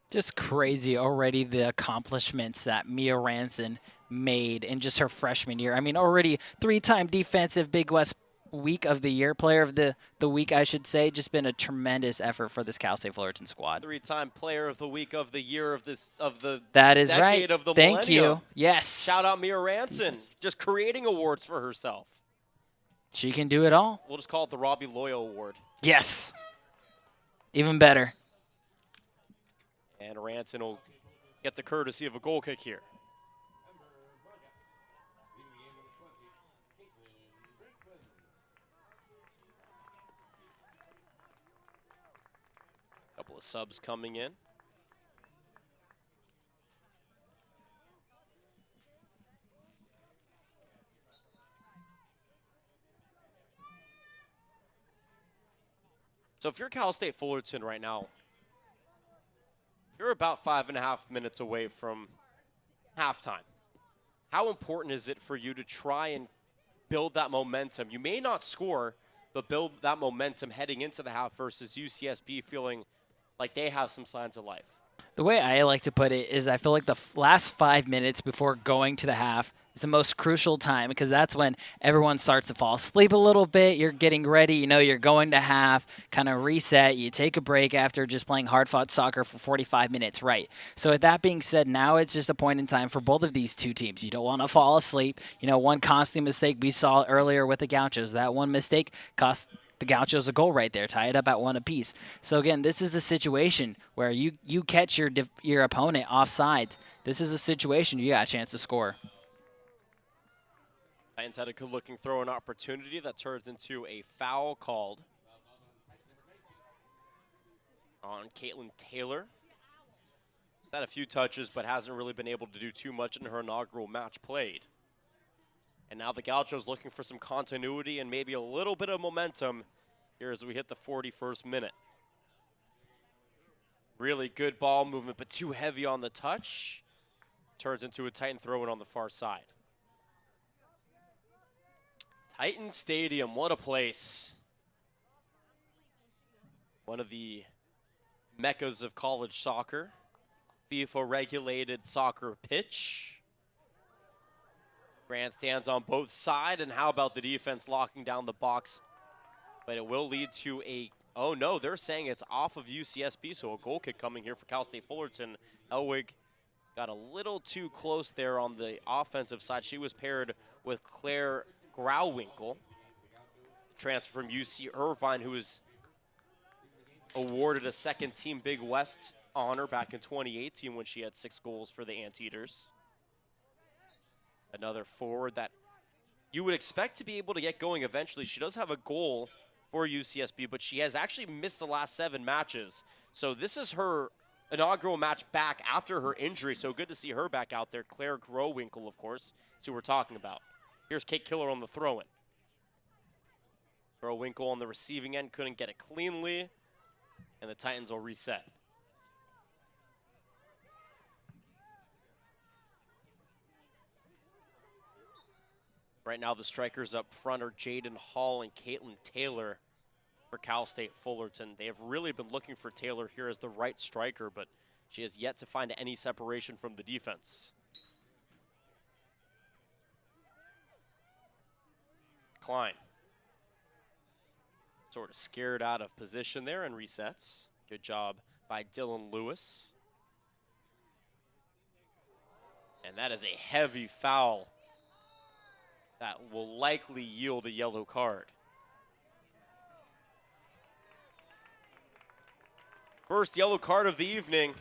Just crazy already the accomplishments that Mia Ranson made in just her freshman year. I mean, already 3-time defensive Big West Week of the Year, player of the week, I should say. Just been a tremendous effort for this Cal State Fullerton squad. 3-time player of the week of the year of the that is decade right. of the Thank millennium. you. Yes. Shout out Mia Ranson, just creating awards for herself. She can do it all. We'll just call it the Robbie Loyo Award. Yes. Even better. And Ranson will get the courtesy of a goal kick here. Couple of subs coming in. So if you're Cal State Fullerton right now, you're about 5.5 minutes away from halftime. How important is it for you to try and build that momentum? You may not score, but build that momentum heading into the half versus UCSB feeling like they have some signs of life. The way I like to put it is I feel like the last 5 minutes before going to the half is the most crucial time, because that's when everyone starts to fall asleep a little bit. You're getting ready. You know, you're going to half, kind of reset. You take a break after just playing hard-fought soccer for 45 minutes, right? So with that being said, now it's just a point in time for both of these two teams. You don't want to fall asleep. You know, one costly mistake we saw earlier with the Gauchos. That one mistake cost the Gauchos a goal right there, tie it up at 1 apiece. So again, this is a situation where you catch your opponent offsides. This is a situation you got a chance to score. Titans had a good-looking throw-in opportunity that turns into a foul called on Caitlin Taylor. She's had a few touches, but hasn't really been able to do too much in her inaugural match played. And now the Gauchos looking for some continuity and maybe a little bit of momentum here as we hit the 41st minute. Really good ball movement, but too heavy on the touch. Turns into a Titan throw-in on the far side. Titan Stadium, what a place. One of the meccas of college soccer. FIFA-regulated soccer pitch. Grandstands on both sides, and how about the defense locking down the box? But it will lead to a Oh, no, they're saying it's off of UCSB, so a goal kick coming here for Cal State Fullerton. Elwig got a little too close there on the offensive side. She was paired with Claire Grauwinkle, transfer from UC Irvine, who was awarded a second-team Big West honor back in 2018 when she had 6 goals for the Anteaters. Another forward that you would expect to be able to get going eventually. She does have a goal for UCSB, but she has actually missed the last 7 matches. So this is her inaugural match back after her injury, so good to see her back out there. Claire Grauwinkle, of course, is who we're talking about. Here's Kate Killer on the throw-in. Grauwinkle on the receiving end, couldn't get it cleanly, and the Titans will reset. Right now, the strikers up front are Jaden Hall and Caitlin Taylor for Cal State Fullerton. They have really been looking for Taylor here as the right striker, but she has yet to find any separation from the defense. Klein. Sort of scared out of position there and resets. Good job by Dylan Lewis. And that is a heavy foul that will likely yield a yellow card. First yellow card of the evening,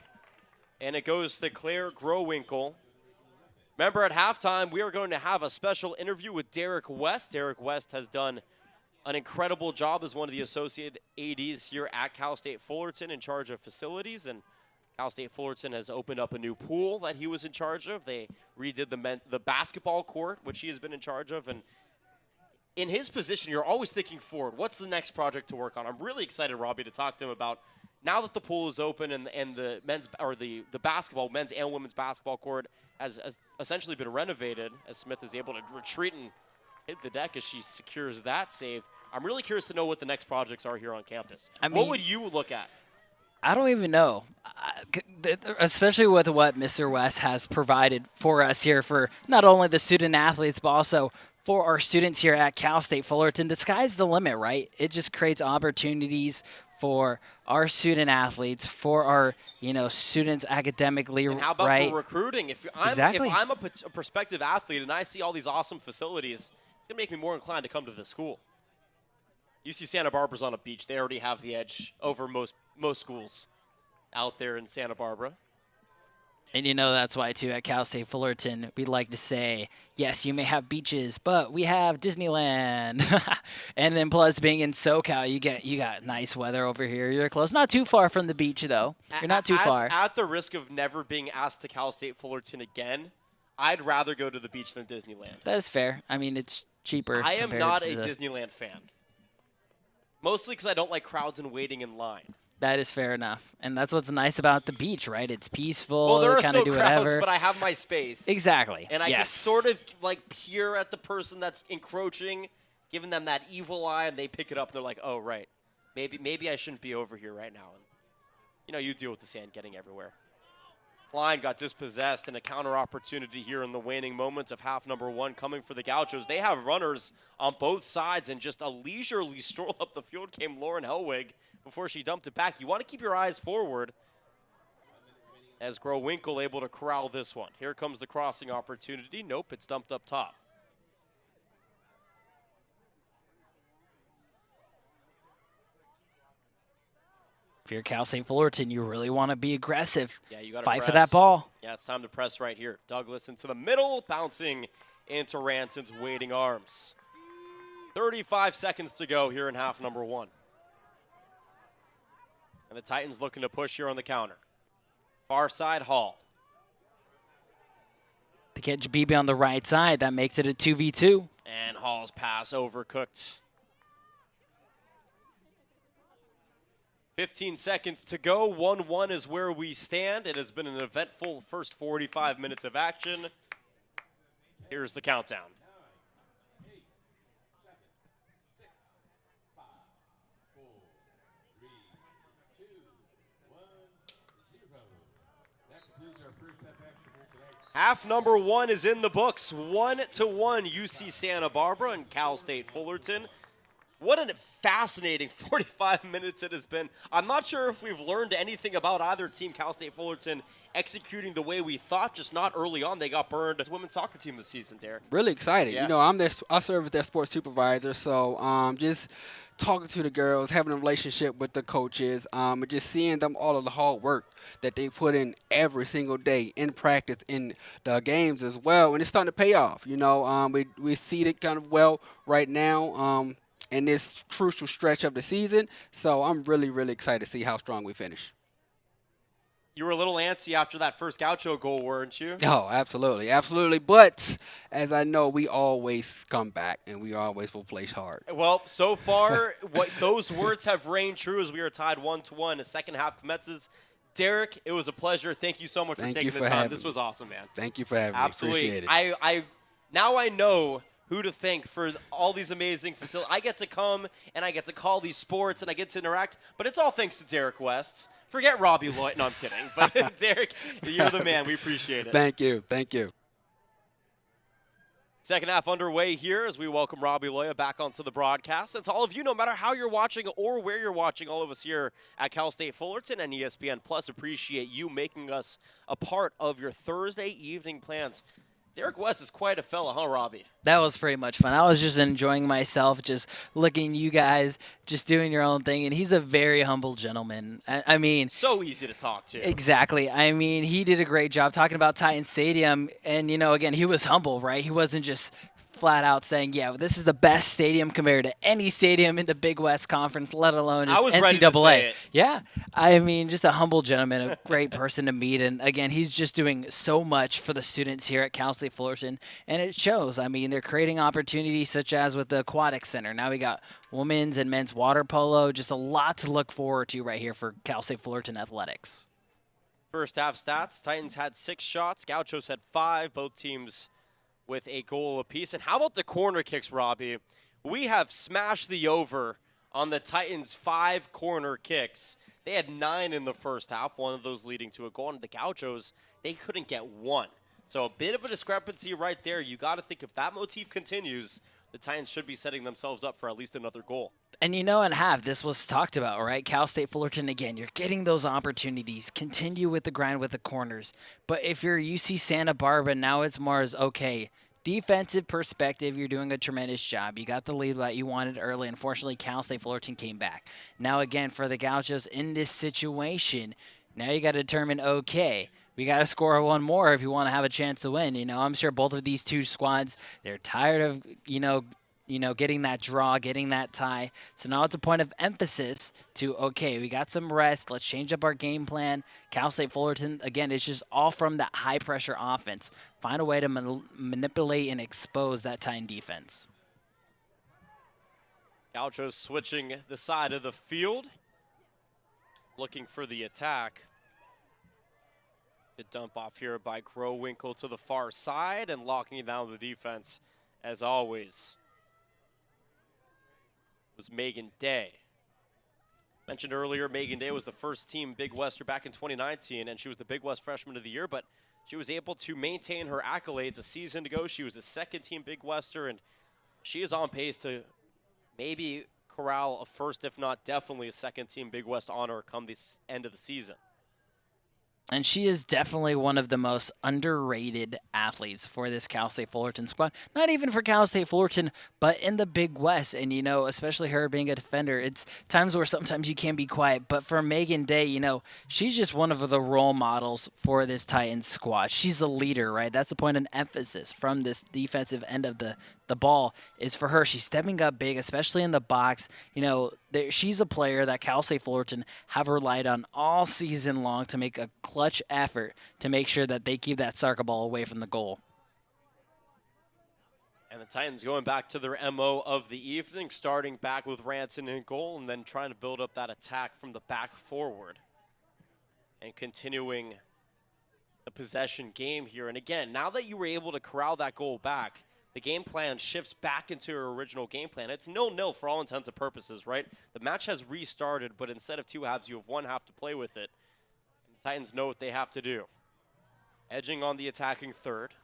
and it goes to Claire Grauwinkle. Remember, at halftime, we are going to have a special interview with Derek West. Derek West has done an incredible job as one of the associate ADs here at Cal State Fullerton in charge of facilities, and Cal State Fullerton has opened up a new pool that he was in charge of. They redid the basketball court, which he has been in charge of. And in his position, you're always thinking forward. What's the next project to work on? I'm really excited, Robbie, to talk to him about now that the pool is open and the men's or the basketball, men's and women's basketball court has essentially been renovated, as Smith is able to retreat and hit the deck as she secures that save. I'm really curious to know what the next projects are here on campus. What would you look at? I don't even know, especially with what Mr. West has provided for us here for not only the student athletes, but also for our students here at Cal State Fullerton. The sky's the limit, right? It just creates opportunities for our student athletes, for our students academically, and how about right? for recruiting? If I'm a prospective athlete and I see all these awesome facilities, it's going to make me more inclined to come to this school. UC Santa Barbara's on a beach. They already have the edge over most schools out there in Santa Barbara. And that's why, too, at Cal State Fullerton, we like to say, yes, you may have beaches, but we have Disneyland. And then plus being in SoCal, you got nice weather over here. You're close. Not too far from the beach, though. You're not too far. At the risk of never being asked to Cal State Fullerton again, I'd rather go to the beach than Disneyland. That is fair. I mean, it's cheaper. I am not a Disneyland fan. Mostly because I don't like crowds and waiting in line. That is fair enough. And that's what's nice about the beach, right? It's peaceful. Well, there are still crowds, whatever. But I have my space. Exactly. And I can sort of peer at the person that's encroaching, giving them that evil eye, and they pick it up and they're like, oh, right. Maybe I shouldn't be over here right now. And, you deal with the sand getting everywhere. Klein got dispossessed, and a counter opportunity here in the waning moments of half number 1 coming for the Gauchos. They have runners on both sides, and just a leisurely stroll up the field came Lauren Helwig before she dumped it back. You want to keep your eyes forward as Grauwinkle able to corral this one. Here comes the crossing opportunity. Nope, it's dumped up top. If you're Cal State Fullerton, you really want to be aggressive. Yeah, you got to fight for that ball. Yeah, it's time to press right here. Douglas into the middle, bouncing into Ranson's waiting arms. 35 seconds to go here in half number 1. And the Titans looking to push here on the counter. Far side, Hall. To get Jabibi on the right side, that makes it a 2v2. And Hall's pass overcooked. 15 seconds to go. 1-1 is where we stand. It has been an eventful first 45 minutes of action. Here's the countdown. 9, 8, 7, 6, 5, 4, 3, 2, 1, 0. That concludes our first half action here today. Half number 1 is in the books. 1-1 UC Santa Barbara and Cal State Fullerton. What a fascinating 45 minutes it has been. I'm not sure if we've learned anything about either team. Cal State Fullerton executing the way we thought, just not early on. They got burned. It's a women's soccer team this season, Derek. Really excited. Yeah. You know, I serve as their sports supervisor, so just talking to the girls, having a relationship with the coaches, and just seeing them all of the hard work that they put in every single day in practice, in the games as well, and it's starting to pay off. You know, we see it kind of well right now in this crucial stretch of the season, so I'm really, really excited to see how strong we finish. You were a little antsy after that first Gaucho goal, weren't you? Oh, absolutely, absolutely. But as I know, we always come back and we always will play hard. Well, so far, what those words have reigned true as we are tied 1-1. The second half commences. Derek, it was a pleasure. Thank you so much for taking the time. This was awesome, man. Thank you for having Absolutely. me. Appreciate it. Now I know who to thank for all these amazing facilities. I get to come and I get to call these sports and I get to interact, but it's all thanks to Derek West. Forget Robbie Lloyd. No, I'm kidding. But Derek, you're the man. We appreciate it. Thank you. Thank you. Second half underway here as we welcome Robbie Loya back onto the broadcast. And to all of you, no matter how you're watching or where you're watching, all of us here at Cal State Fullerton and ESPN Plus appreciate you making us a part of your Thursday evening plans. Derek West is quite a fella, huh, Robbie? That was pretty much fun. I was just enjoying myself, just looking you guys, just doing your own thing. And he's a very humble gentleman. I mean, so easy to talk to. Exactly. I mean, he did a great job talking about Titan Stadium. And, you know, again, he was humble, right? He wasn't just flat out saying, yeah, this is the best stadium compared to any stadium in the Big West Conference, let alone just NCAA. Ready to say it. Yeah. I mean, just a humble gentleman, a great person to meet. And again, he's just doing so much for the students here at Cal State Fullerton. And it shows. I mean, they're creating opportunities such as with the Aquatic Center. Now we got women's and men's water polo. Just a lot to look forward to right here for Cal State Fullerton athletics. First half stats, Titans had 6 shots. Gauchos had 5. Both teams with a goal apiece. And how about the corner kicks, Robbie? We have smashed the over on the Titans' 5 corner kicks. They had 9 in the first half, one of those leading to a goal. And the Gauchos, they couldn't get 1. So a bit of a discrepancy right there. You got to think if that motif continues, the Titans should be setting themselves up for at least another goal. And you know, in half, this was talked about, right? Cal State Fullerton, again, you're getting those opportunities. Continue with the grind with the corners. But if you're UC Santa Barbara, now it's more as, okay, defensive perspective, you're doing a tremendous job. You got the lead that you wanted early. Unfortunately, Cal State Fullerton came back. Now, again, for the Gauchos in this situation, now you got to determine, okay, we got to score one more if you want to have a chance to win. You know, I'm sure both of these two squads, they're tired of, you know, getting that draw, getting that tie. So now it's a point of emphasis to, okay, we got some rest. Let's change up our game plan. Cal State Fullerton, again, it's just all from that high-pressure offense. Find a way to manipulate and expose that Titan defense. Gauchos switching the side of the field, looking for the attack. The dump off here by Growinkle to the far side and locking down the defense, as always, was Megan Day. Mentioned earlier, Megan Day was the first team Big Wester back in 2019, and she was the Big West Freshman of the Year, but she was able to maintain her accolades a season ago. She was a second team Big Wester, and she is on pace to maybe corral a first, if not definitely a second team Big West honor come the end of the season. And she is definitely one of the most underrated athletes for this Cal State Fullerton squad. Not even for Cal State Fullerton, but in the Big West. And, you know, especially her being a defender, it's times where sometimes you can't be quiet. But for Megan Day, you know, she's just one of the role models for this Titans squad. She's a leader, right? That's the point of emphasis from this defensive end of the ball is for her. She's stepping up big, especially in the box. You know, she's a player that Cal State Fullerton have relied on all season long to make a clutch effort to make sure that they keep that soccer ball away from the goal. And the Titans going back to their MO of the evening, starting back with Ranson in goal and then trying to build up that attack from the back forward and continuing the possession game here. And again, now that you were able to corral that goal back, the game plan shifts back into your original game plan. It's 0-0 for all intents and purposes, right? The match has restarted, but instead of 2 halves, you have 1 half to play with it. And the Titans know what they have to do. Edging on the attacking third,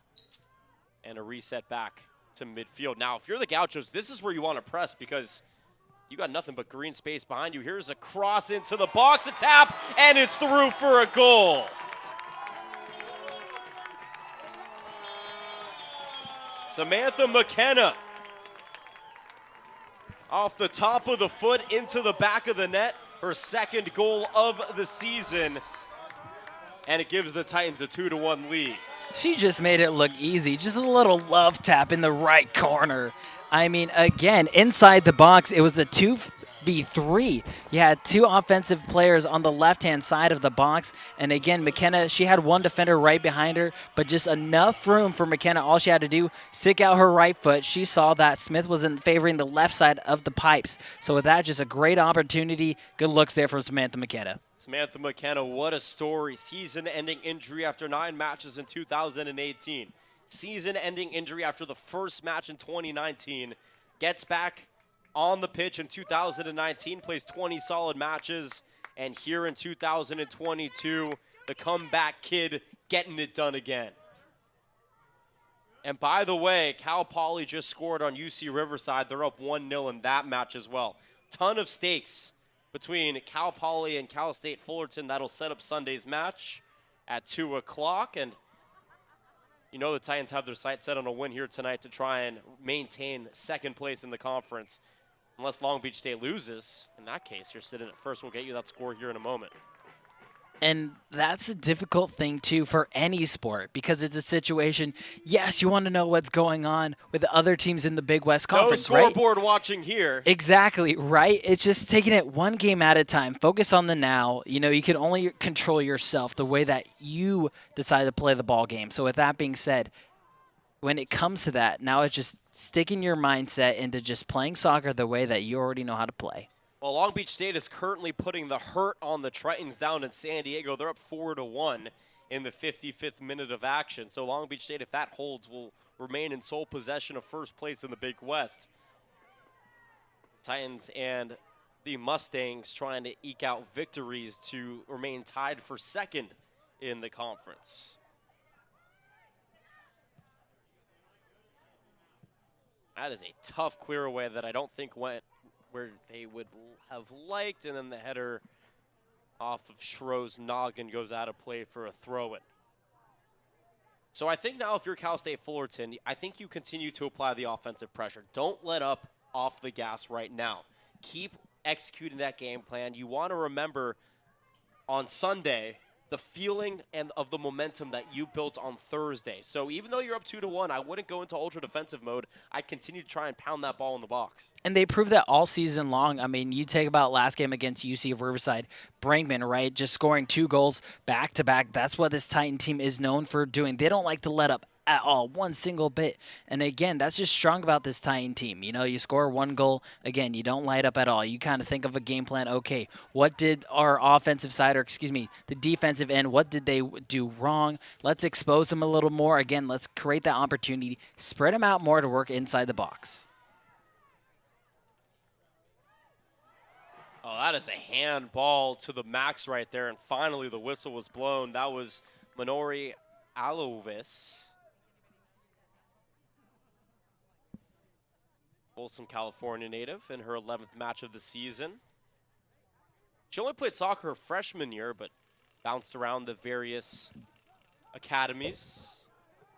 and a reset back to midfield. Now, if you're the Gauchos, this is where you want to press because You got nothing but green space behind you. Here's a cross into the box, a tap, and it's through for a goal. Samantha McKenna off the top of the foot into the back of the net. Her second goal of the season. And it gives the Titans a 2-1 lead. She just made it look easy. Just a little love tap in the right corner. I mean, again, inside the box, it was a 2v3. You had two offensive players on the left-hand side of the box. And again, McKenna, she had one defender right behind her, but just enough room for McKenna. All she had to do, stick out her right foot. She saw that Smith was favoring the left side of the pipes. So with that, just a great opportunity. Good looks there from Samantha McKenna. Samantha McKenna, what a story. Season-ending injury after 9 matches in 2018. Season-ending injury after the first match in 2019. Gets back on the pitch in 2019, plays 20 solid matches, and here in 2022, the comeback kid getting it done again. And by the way, Cal Poly just scored on UC Riverside. They're up 1-0 in that match as well. Ton of stakes between Cal Poly and Cal State Fullerton. That'll set up Sunday's match at 2 o'clock. And you know the Titans have their sights set on a win here tonight to try and maintain second place in the conference. Unless Long Beach State loses. In that case, you're sitting at first. We'll get you that score here in a moment. And that's a difficult thing, too, for any sport because it's a situation, yes, you want to know what's going on with the other teams in the Big West Conference, no scoreboard watching here. Exactly, right? It's just taking it one game at a time. Focus on the now. You know, you can only control yourself the way that you decide to play the ball game. So with that being said, when it comes to that, now it's just sticking your mindset into just playing soccer the way that you already know how to play. Well, Long Beach State is currently putting the hurt on the Tritons down in San Diego. They're up 4-1 in the 55th minute of action. So Long Beach State, if that holds, will remain in sole possession of first place in the Big West. Titans and the Mustangs trying to eke out victories to remain tied for second in the conference. That is a tough clear away that I don't think went where they would have liked, and then the header off of Schro's noggin goes out of play for a throw-in. So I think now if you're Cal State Fullerton, I think you continue to apply the offensive pressure. Don't let up off the gas right now. Keep executing that game plan. You want to remember on Sunday the feeling and of the momentum that you built on Thursday. So even though you're up 2-1, I wouldn't go into ultra defensive mode. I'd continue to try and pound that ball in the box. And they proved that all season long. I mean, you take about last game against UC of Riverside, Brinkman, right? Just scoring 2 goals back-to-back. That's what this Titan team is known for doing. They don't like to let up at all, one single bit. And again, that's just strong about this Titan team. You know, you score 1 goal, again, you don't light up at all. You kind of think of a game plan, okay, what did our offensive side, or excuse me, the defensive end, what did they do wrong? Let's expose them a little more. Again, let's create that opportunity, spread them out more to work inside the box. Oh, that is a handball to the max right there, and finally the whistle was blown. That was Minori Alovis. Folsom, California native in her 11th match of the season. She only played soccer her freshman year, but bounced around the various academies.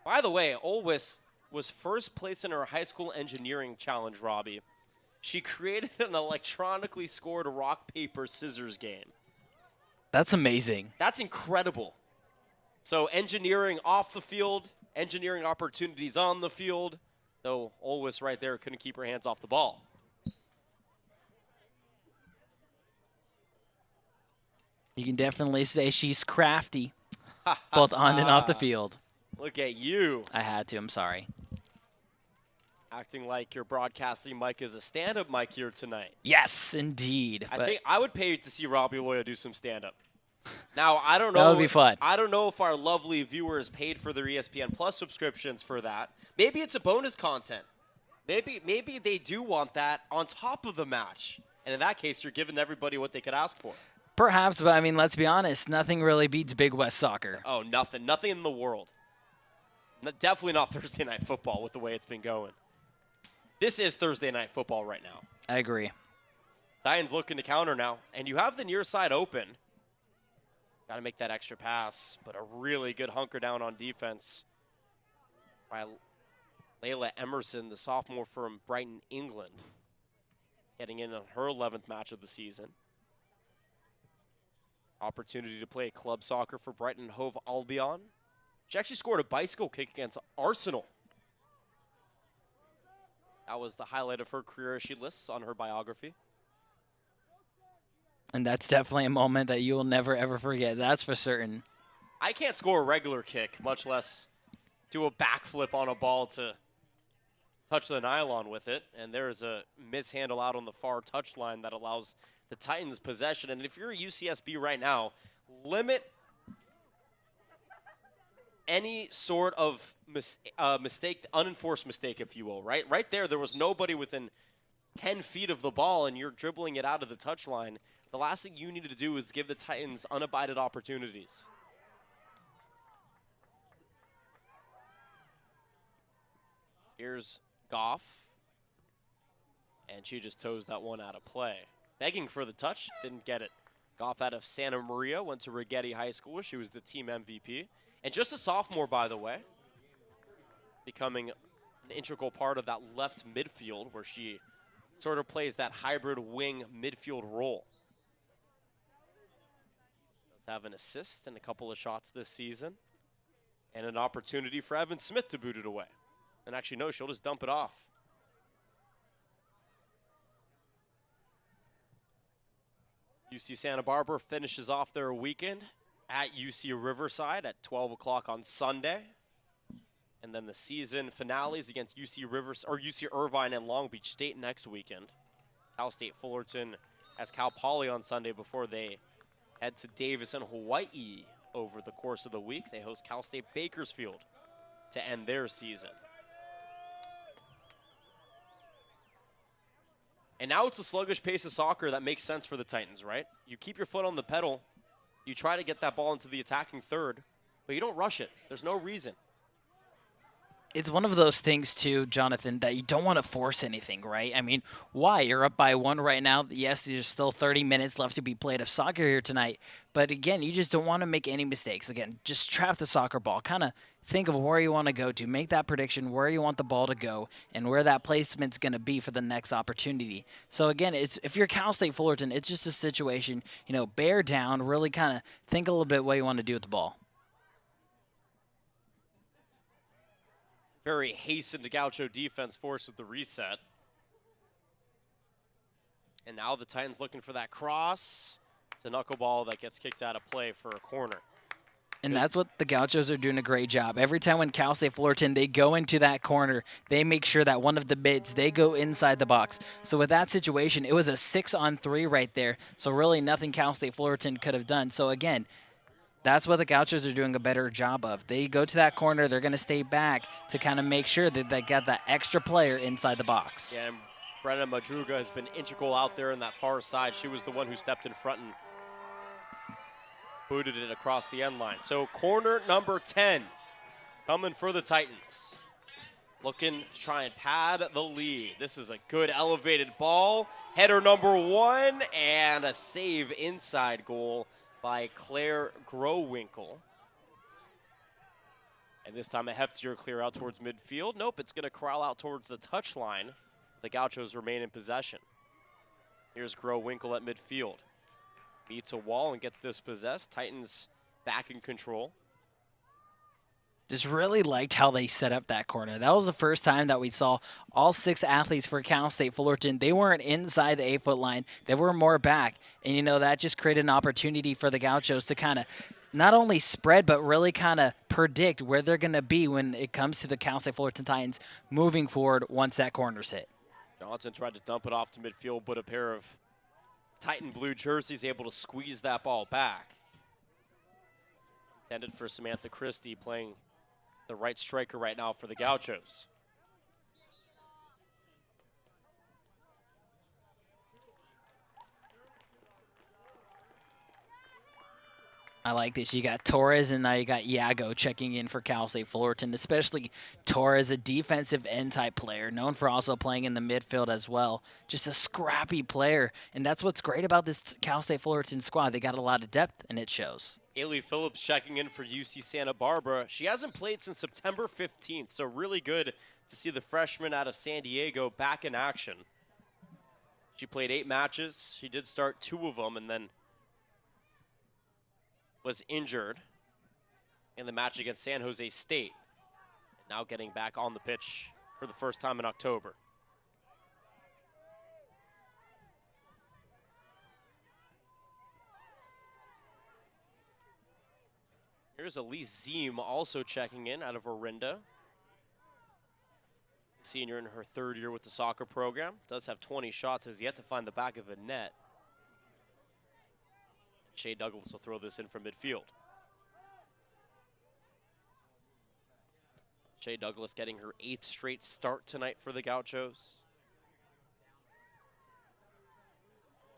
By the way, Olwis was first place in her high school engineering challenge, Robbie. She created an electronically scored rock, paper, scissors game. That's amazing. That's incredible. So engineering off the field, engineering opportunities on the field. Though Olwis right there couldn't keep her hands off the ball. You can definitely say she's crafty, both on and off the field. Look at you. I had to, I'm sorry. Acting like your broadcasting mic is a stand-up mic here tonight. Yes, indeed. I think I would pay to see Robbie Loya do some stand-up. Now, I don't know. That would be fun. I don't know if our lovely viewers paid for their ESPN Plus subscriptions for that. Maybe it's a bonus content. Maybe they do want that on top of the match. And in that case, you're giving everybody what they could ask for. Perhaps, but I mean, let's be honest. Nothing really beats Big West soccer. Oh, nothing. Nothing in the world. Definitely not Thursday Night Football with the way it's been going. This is Thursday Night Football right now. I agree. Titans looking to counter now, and you have the near side open. Got to make that extra pass, but a really good hunker down on defense by Layla Emerson, the sophomore from Brighton, England, getting in on her 11th match of the season. Opportunity to play club soccer for Brighton Hove Albion. She actually scored a bicycle kick against Arsenal. That was the highlight of her career, as she lists on her biography. And that's definitely a moment that you will never, ever forget. That's for certain. I can't score a regular kick, much less do a backflip on a ball to touch the nylon with it. And there's a mishandle out on the far touchline that allows the Titans possession. And if you're a UCSB right now, limit any sort of mistake, unenforced mistake, if you will, right? Right there was nobody within 10 feet of the ball, and you're dribbling it out of the touchline. The last thing you need to do is give the Titans unabided opportunities. Here's Goff, and she just toes that one out of play. Begging for the touch, didn't get it. Goff out of Santa Maria, went to Rigetti High School. She was the team MVP. And just a sophomore, by the way, becoming an integral part of that left midfield where she sort of plays that hybrid wing midfield role. Does have an assist and a couple of shots this season. And an opportunity for Evan Smith to boot it away. And actually, no, she'll just dump it off. UC Santa Barbara finishes off their weekend at UC Riverside at 12 o'clock on Sunday. And then the season finales against UC Irvine and Long Beach State next weekend. Cal State Fullerton has Cal Poly on Sunday before they head to Davis and Hawaii over the course of the week. They host Cal State Bakersfield to end their season. And now it's a sluggish pace of soccer that makes sense for the Titans, right? You keep your foot on the pedal. You try to get that ball into the attacking third, but you don't rush it. There's no reason. It's one of those things, too, Jonathan, that you don't want to force anything, right? I mean, why? You're up by 1 right now. Yes, there's still 30 minutes left to be played of soccer here tonight. But, again, you just don't want to make any mistakes. Again, just trap the soccer ball. Kind of think of where you want to go to. Make that prediction, where you want the ball to go, and where that placement's going to be for the next opportunity. So, again, if you're Cal State Fullerton, it's just a situation, bear down, really kind of think a little bit what you want to do with the ball. Very hastened Gaucho defense forces the reset. And now the Titans looking for that cross. It's a knuckleball that gets kicked out of play for a corner. And that's what the Gauchos are doing a great job. Every time when Cal State Fullerton, they go into that corner, they make sure that one of the mids, they go inside the box. So with that situation, it was a 6-on-3 right there. So really nothing Cal State Fullerton could have done. So again, that's what the Gauchos are doing a better job of. They go to that corner, they're going to stay back to kind of make sure that they got that extra player inside the box. Yeah, and Brenna Madruga has been integral out there in that far side. She was the one who stepped in front and booted it across the end line. So corner number 10 coming for the Titans. Looking to try and pad the lead. This is a good elevated ball. Header number 1 and a save inside goal by Claire Growinkle. And this time a heftier clear out towards midfield. Nope, it's going to crawl out towards the touchline. The Gauchos remain in possession. Here's Growinkle at midfield. Beats a wall and gets dispossessed. Titans back in control. Just really liked how they set up that corner. That was the first time that we saw all 6 athletes for Cal State Fullerton. They weren't inside the 8-foot line. They were more back. And, that just created an opportunity for the Gauchos to kind of not only spread, but really kind of predict where they're going to be when it comes to the Cal State Fullerton Titans moving forward once that corner's hit. Johnson tried to dump it off to midfield, but a pair of Titan blue jerseys able to squeeze that ball back. Intended for Samantha Christie, playing the right striker right now for the Gauchos. I like this. You got Torres and now you got Iago checking in for Cal State Fullerton, especially Torres, a defensive end type player, known for also playing in the midfield as well. Just a scrappy player. And that's what's great about this Cal State Fullerton squad. They got a lot of depth, and it shows. Ailey Phillips checking in for UC Santa Barbara. She hasn't played since September 15th, so really good to see the freshman out of San Diego back in action. She played 8 matches. She did start 2 of them and then was injured in the match against San Jose State. And now getting back on the pitch for the first time in October. Here's Elise Ziem also checking in out of Orinda. Senior in her 3rd year with the soccer program. Does have 20 shots, has yet to find the back of the net. Shea Douglas will throw this in from midfield. Shea Douglas getting her 8th straight start tonight for the Gauchos.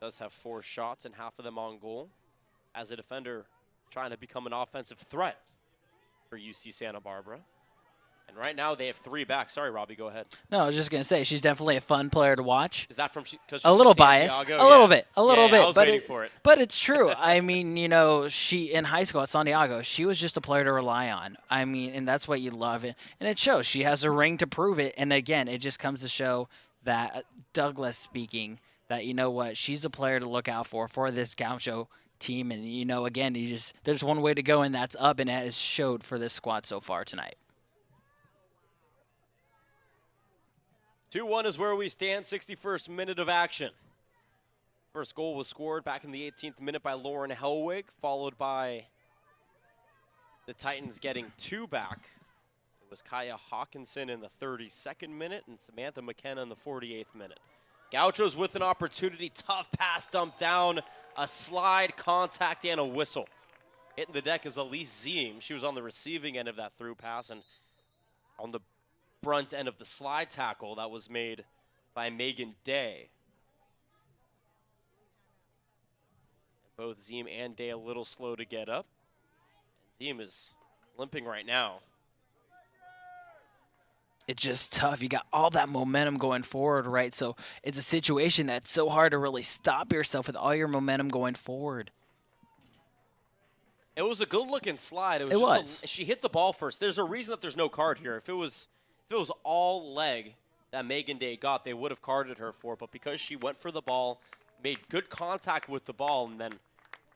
Does have 4 shots and half of them on goal. As a defender, trying to become an offensive threat for UC Santa Barbara. And right now they have 3 back. Sorry, Robbie, go ahead. No, I was just going to say, she's definitely a fun player to watch. Is that from because a little biased, a little bit, I was waiting for it. But it's true. I mean, you know, she in high school at San Diego, she was just a player to rely on. I mean, and that's what you love it, and it shows. She has a ring to prove it, and again, it just comes to show that Douglas speaking that you know what, she's a player to look out for this Gaucho team, and you know, again, there's one way to go, and that's up, and it has showed for this squad so far tonight. 2-1 is where we stand, 61st minute of action. First goal was scored back in the 18th minute by Lauren Hellwig, followed by the Titans getting 2 back. It was Kaya Hawkinson in the 32nd minute and Samantha McKenna in the 48th minute. Gauchos with an opportunity, tough pass dumped down, a slide, contact, and a whistle. Hitting the deck is Elise Ziem. She was on the receiving end of that through pass, and on the brunt end of the slide tackle that was made by Megan Day. Both Ziem and Day a little slow to get up. Ziem is limping right now. It's just tough. You got all that momentum going forward, right? So it's a situation that's so hard to really stop yourself with all your momentum going forward. It was a good-looking slide. She hit the ball first. There's a reason that there's no card here. If it was all leg that Megan Day got, they would have carded her for it. But because she went for the ball, made good contact with the ball, and then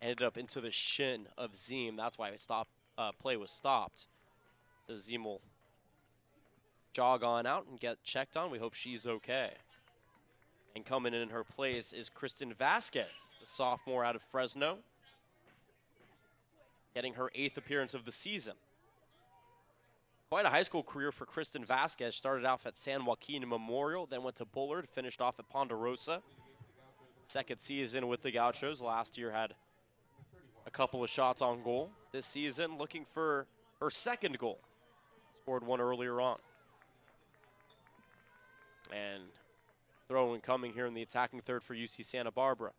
ended up into the shin of Ziem, that's why play was stopped. So Ziem will jog on out and get checked on. We hope she's okay. And coming in her place is Kristen Vasquez, the sophomore out of Fresno, getting her 8th appearance of the season. Quite a high school career for Kristen Vasquez. Started off at San Joaquin Memorial, then went to Bullard, finished off at Ponderosa. 2nd season with the Gauchos. Last year had a couple of shots on goal. This season looking for her 2nd goal. Scored one earlier on. And throw-in coming here in the attacking third for UC Santa Barbara.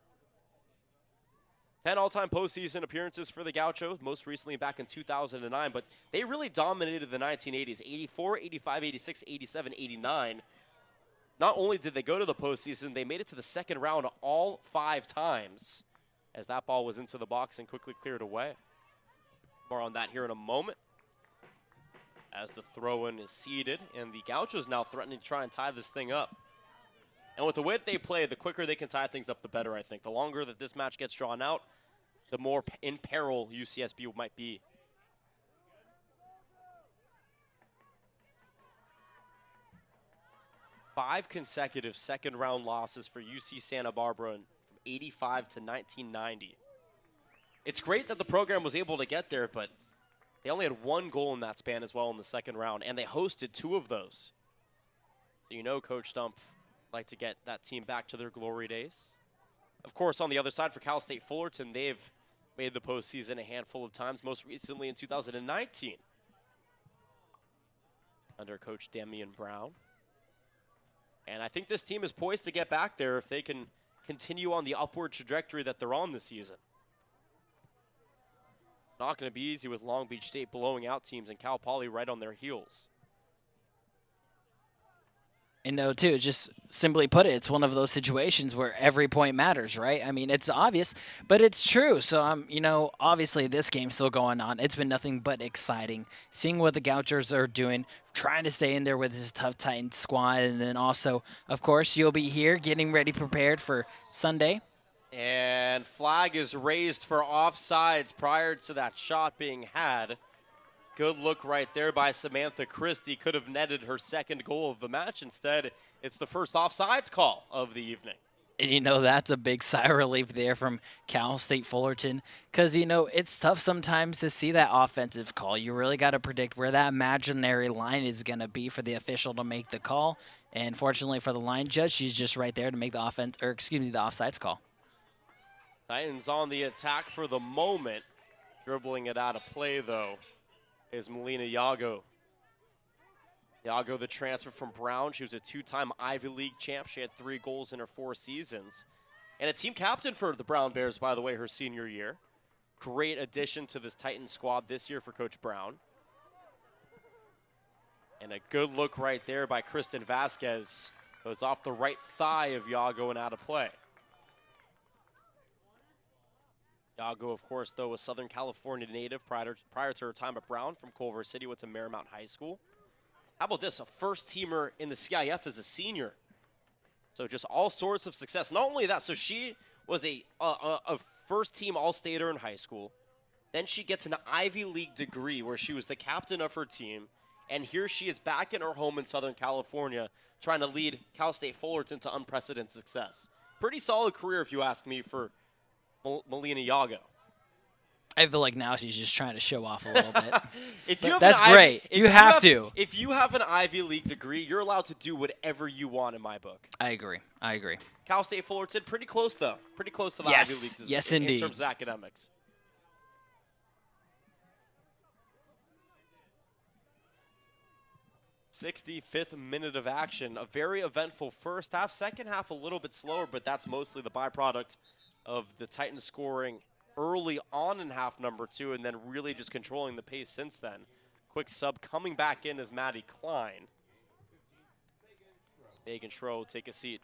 10 all-time postseason appearances for the Gauchos, most recently back in 2009, but they really dominated the 1980s, 84, 85, 86, 87, 89. Not only did they go to the postseason, they made it to the 2nd round all 5 times as that ball was into the box and quickly cleared away. More on that here in a moment as the throw-in is seeded, and the Gauchos now threatening to try and tie this thing up. And with the way that they play, the quicker they can tie things up, the better, I think. The longer that this match gets drawn out, the more in peril UCSB might be. Five consecutive 2nd-round losses for UC Santa Barbara from 85 to 1990. It's great that the program was able to get there, but they only had 1 goal in that span as well in the 2nd round, and they hosted 2 of those. So you know Coach Stump like to get that team back to their glory days. Of course, on the other side for Cal State Fullerton, they've made the postseason a handful of times, most recently in 2019 under Coach Damian Brown. And I think this team is poised to get back there if they can continue on the upward trajectory that they're on this season. It's not going to be easy with Long Beach State blowing out teams and Cal Poly right on their heels. And no, too, just simply put it, it's one of those situations where every point matters, right? I mean, it's obvious, but it's true. So, obviously this game's still going on. It's been nothing but exciting. Seeing what the Gauchos are doing, trying to stay in there with this tough Titans squad. And then also, of course, you'll be here getting ready, prepared for Sunday. And flag is raised for offsides prior to that shot being had. Good look right there by Samantha Christie. Could have netted her second goal of the match. Instead, it's the first offsides call of the evening. And, that's a big sigh of relief there from Cal State Fullerton because, it's tough sometimes to see that offensive call. You really got to predict where that imaginary line is going to be for the official to make the call. And fortunately for the line judge, she's just right there to make the the offsides call. Titans on the attack for the moment. Dribbling it out of play, though, is Melina Yago. Yago, the transfer from Brown. She was a two-time Ivy League champ. She had 3 goals in her 4 seasons. And a team captain for the Brown Bears, by the way, her senior year. Great addition to this Titans squad this year for Coach Brown. And a good look right there by Kristen Vasquez. Goes off the right thigh of Yago and out of play. Yago, of course, though, a Southern California native prior to her time at Brown from Culver City, went to Marymount High School. How about this? A first-teamer in the CIF as a senior. So just all sorts of success. Not only that, so she was a first-team All-Stater in high school. Then she gets an Ivy League degree where she was the captain of her team. And here she is back in her home in Southern California trying to lead Cal State Fullerton to unprecedented success. Pretty solid career, if you ask me, for Melina Yago. I feel like now she's just trying to show off a little bit. That's great. You have to. If you have an Ivy League degree, you're allowed to do whatever you want in my book. I agree. Cal State Fullerton, pretty close, though. Pretty close to the Yes. Ivy Leagues Yes, in indeed. terms of academics. '65th minute of action. A very eventful first half. Second half a little bit slower, but that's mostly the byproduct of the Titans scoring early on in half number 2 and then really just controlling the pace since then. Quick sub coming back in as Maddie Klein. Megan Schro will take a seat.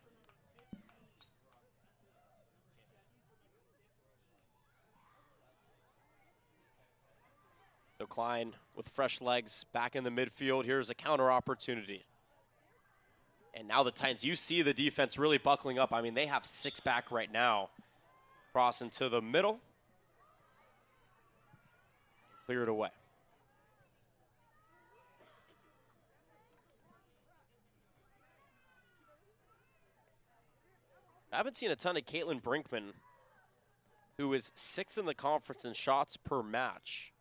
So Klein with fresh legs back in the midfield. Here's a counter opportunity. And now the Titans, you see the defense really buckling up. I mean, they have 6 back right now. Cross into the middle. Cleared away. I haven't seen a ton of Caitlin Brinkman, who is 6th in the conference in shots per match.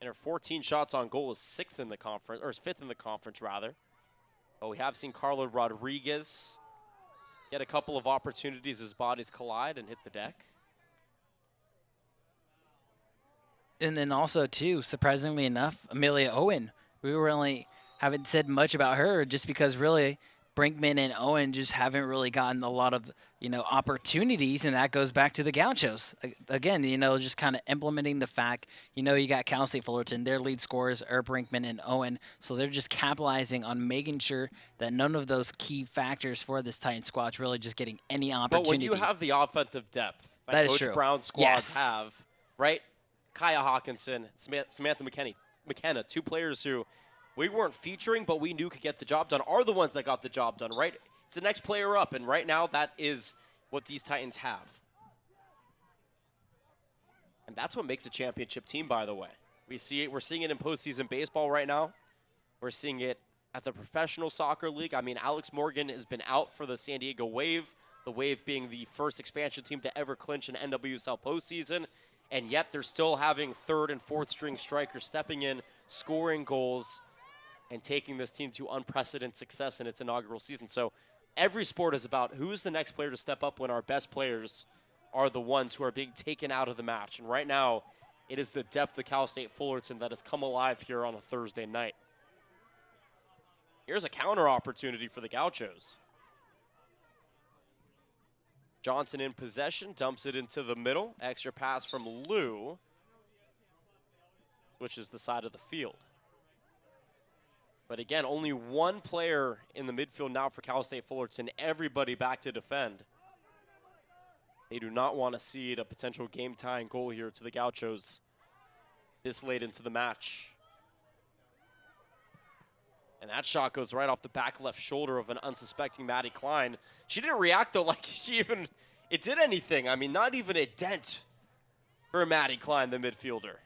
And her 14 shots on goal is 6th in the conference, or is 5th in the conference, rather. But we have seen Carla Rodriguez get a couple of opportunities as bodies collide and hit the deck. And then also, too, surprisingly enough, Amelia Owen. We really haven't said much about her just because really Brinkman and Owen just haven't really gotten a lot of, opportunities, and that goes back to the Gauchos. Again, just kind of implementing the fact, you got Cal State Fullerton, their lead scorers are Brinkman and Owen, so they're just capitalizing on making sure that none of those key factors for this Titan squad is really just getting any opportunity. But when you have the offensive depth that Coach true. Brown's squads Yes. have, right? Kaya Hawkinson, Samantha McKenna, 2 players who we weren't featuring, but we knew could get the job done, are the ones that got the job done, right? It's the next player up, and right now that is what these Titans have. And that's what makes a championship team, by the way. We're seeing it in postseason baseball right now. We're seeing it at the professional soccer league. I mean, Alex Morgan has been out for the San Diego Wave, the Wave being the first expansion team to ever clinch an NWSL postseason. And yet they're still having 3rd and 4th string strikers stepping in, scoring goals, and taking this team to unprecedented success in its inaugural season. So every sport is about who's the next player to step up when our best players are the ones who are being taken out of the match. And right now, it is the depth of Cal State Fullerton that has come alive here on a Thursday night. Here's a counter opportunity for the Gauchos. Johnson in possession, dumps it into the middle. Extra pass from Lou. switches the side of the field. But again, only one player in the midfield now for Cal State Fullerton. Everybody back to defend. They do not want to cede a potential game-tying goal here to the Gauchos this late into the match. And that shot goes right off the back left shoulder of an unsuspecting Maddie Klein. She didn't react, though, like it did anything. I mean, not even a dent for Maddie Klein, the midfielder.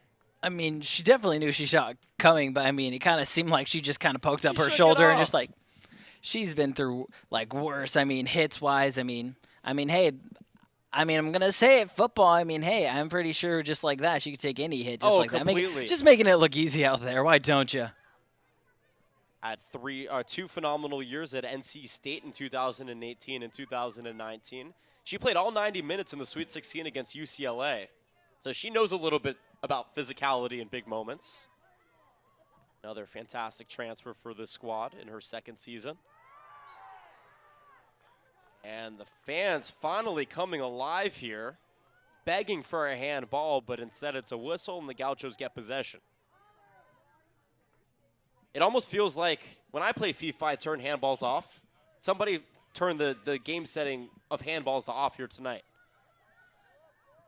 I mean, she definitely knew she shot coming, but I mean, it kind of seemed like she just kind of poked up her shook it shoulder and off. just like, she's been through like worse. I mean, hits wise. I mean, hey, I'm gonna say it. Football. I mean, hey, I'm pretty sure just like that, she could take any hit just like completely. that. Just making it look easy out there. Why don't you? Had two phenomenal years at NC State in 2018 and 2019. She played all 90 minutes in the Sweet 16 against UCLA. So she knows a little bit about physicality in big moments. Another fantastic transfer for the squad in her second season. And the fans finally coming alive here, begging for a handball, but instead it's a whistle and the Gauchos get possession. It almost feels like when I play FIFA, I turn handballs off. Somebody turn the game setting of handballs to off here tonight.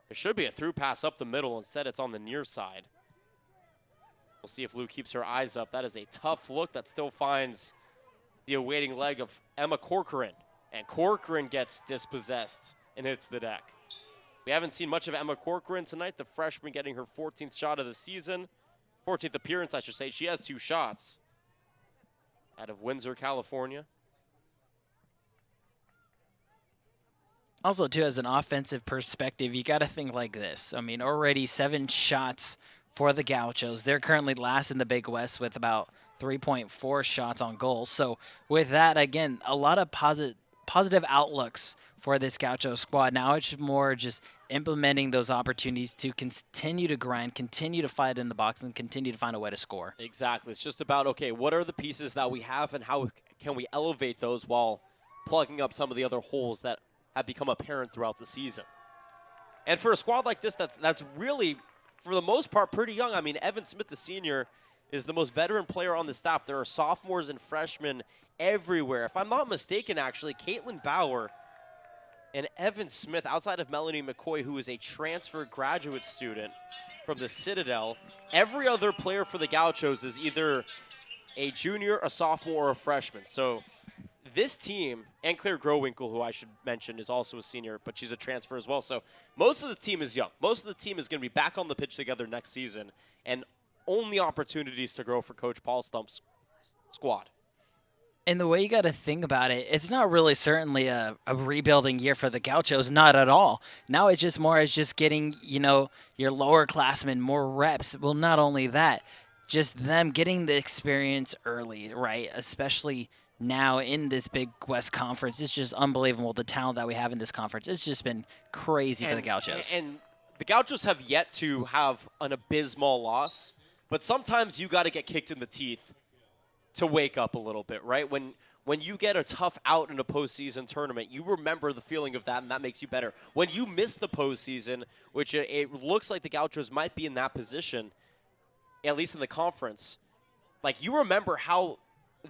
There should be a through pass up the middle. Instead, it's on the near side. We'll see if Lou keeps her eyes up. That is a tough look that still finds the awaiting leg of Emma Corcoran. And Corcoran gets dispossessed and hits the deck. We haven't seen much of Emma Corcoran tonight. The freshman getting her 14th shot of the season. 14th appearance, I should say. She has 2 shots out of Windsor, California. Also, too, as an offensive perspective, you got to think like this. I mean, already 7 shots for the Gauchos. They're currently last in the Big West with about 3.4 shots on goal. So with that, again, a lot of positive outlooks for this Gaucho squad. Now it's more just implementing those opportunities to continue to grind, continue to fight in the box, and continue to find a way to score. Exactly. It's just about, okay, what are the pieces that we have and how can we elevate those while plugging up some of the other holes that have become apparent throughout the season. And for a squad like this, that's really, for the most part, pretty young. I mean, Evan Smith, the senior, is the most veteran player on the staff. There are sophomores and freshmen everywhere. If I'm not mistaken, actually, Caitlin Bauer and Evan Smith, outside of Melanie McCoy, who is a transfer graduate student from the Citadel, every other player for the Gauchos is either a junior, a sophomore, or a freshman. So this team, and Claire Growinkle, who I should mention, is also a senior, but she's a transfer as well. So most of the team is young. Most of the team is going to be back on the pitch together next season, and only opportunities to grow for Coach Paul Stump's squad. And the way you got to think about it, it's not really certainly a rebuilding year for the Gauchos, not at all. Now it's just more as just getting, your lower classmen more reps. Well, not only that, just them getting the experience early, right? Especially now in this Big West Conference. It's just unbelievable, the talent that we have in this conference. It's just been crazy for the Gauchos. And the Gauchos have yet to have an abysmal loss, but sometimes you got to get kicked in the teeth to wake up a little bit, right? When you get a tough out in a postseason tournament, you remember the feeling of that, and that makes you better. When you miss the postseason, which it looks like the Gauchos might be in that position, at least in the conference, like you remember how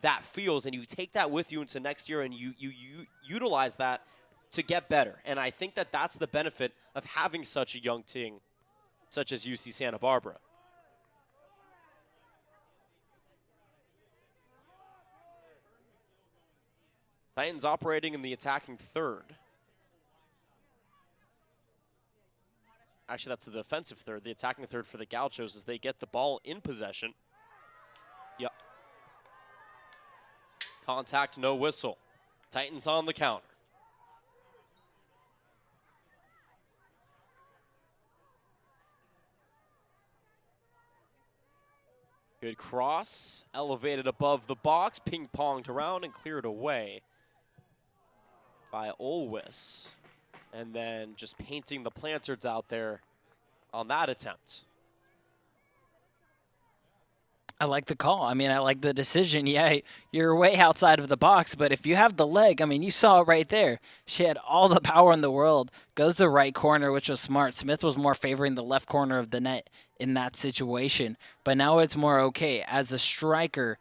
that feels, and you take that with you into next year, and you utilize that to get better. And I think that that's the benefit of having such a young team, such as UC Santa Barbara. Titans operating in the attacking third. Actually, that's the defensive third. The attacking third for the Gauchos as they get the ball in possession. Yep. Contact, no whistle. Titans on the counter. Good cross, elevated above the box, ping-ponged around and cleared away by Olwis. And then just painting the planters out there on that attempt. I like the call. I mean, I like the decision. Yeah, you're way outside of the box, but if you have the leg, I mean, you saw it right there. She had all the power in the world. Goes to the right corner, which was smart. Smith was more favoring the left corner of the net in that situation. But now it's more okay. As a striker,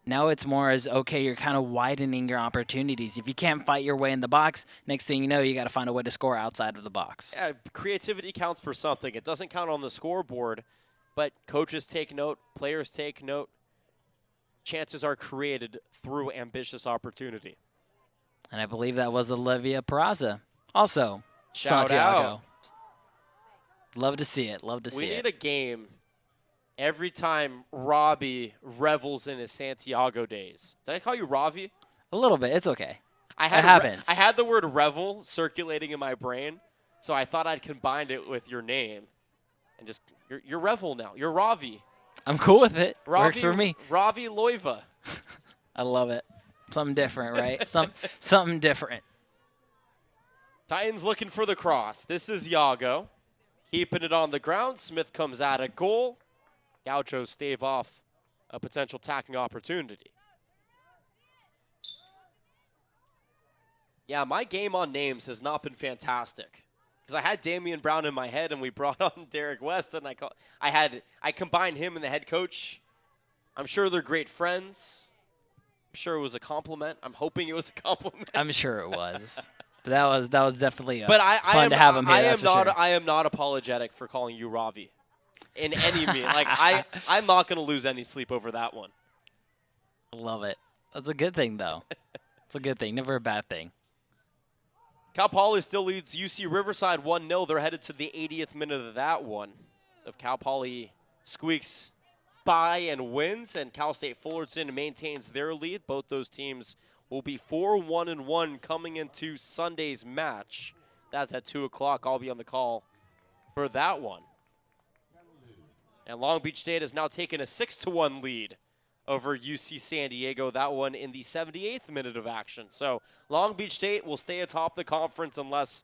now it's more as, okay, you're kind of widening your opportunities. If you can't fight your way in the box, next thing you know, you got to find a way to score outside of the box. Yeah, creativity counts for something. It doesn't count on the scoreboard, but coaches take note, players take note. Chances are created through ambitious opportunity. And I believe that was Olivia Peraza. Also, Shout Santiago. out. Love to see it. Love to see We it. need a game every time Robbie revels in his Santiago days. Did I call you Ravi? A little bit. It's okay. It happens. I had the word revel circulating in my brain, so I thought I'd combine it with your name. And just, you're Revel now. You're Ravi. I'm cool with it. Ravi, Works for me. Ravi Loiva. I love it. Something different, right? Something different. Titans looking for the cross. This is Yago. Keeping it on the ground. Smith comes out of goal. Gauchos stave off a potential attacking opportunity. Yeah, my game on names has not been fantastic. Because I had Damian Brown in my head, and we brought on Derek West, and I combined him and the head coach. I'm sure they're great friends. I'm sure it was a compliment. I'm hoping it was a compliment. I'm sure it was. But that was definitely fun to have him here. I am not apologetic for calling you Ravi in any mean. Like I'm not going to lose any sleep over that one. Love it. That's a good thing, though. It's a good thing. Never a bad thing. Cal Poly still leads UC Riverside 1-0. They're headed to the 80th minute of that one. If Cal Poly squeaks by and wins, and Cal State Fullerton maintains their lead, both those teams will be 4-1-1 coming into Sunday's match. That's at 2 o'clock. I'll be on the call for that one. And Long Beach State has now taken a 6-1 lead over UC San Diego. That one in the 78th minute of action. So Long Beach State will stay atop the conference unless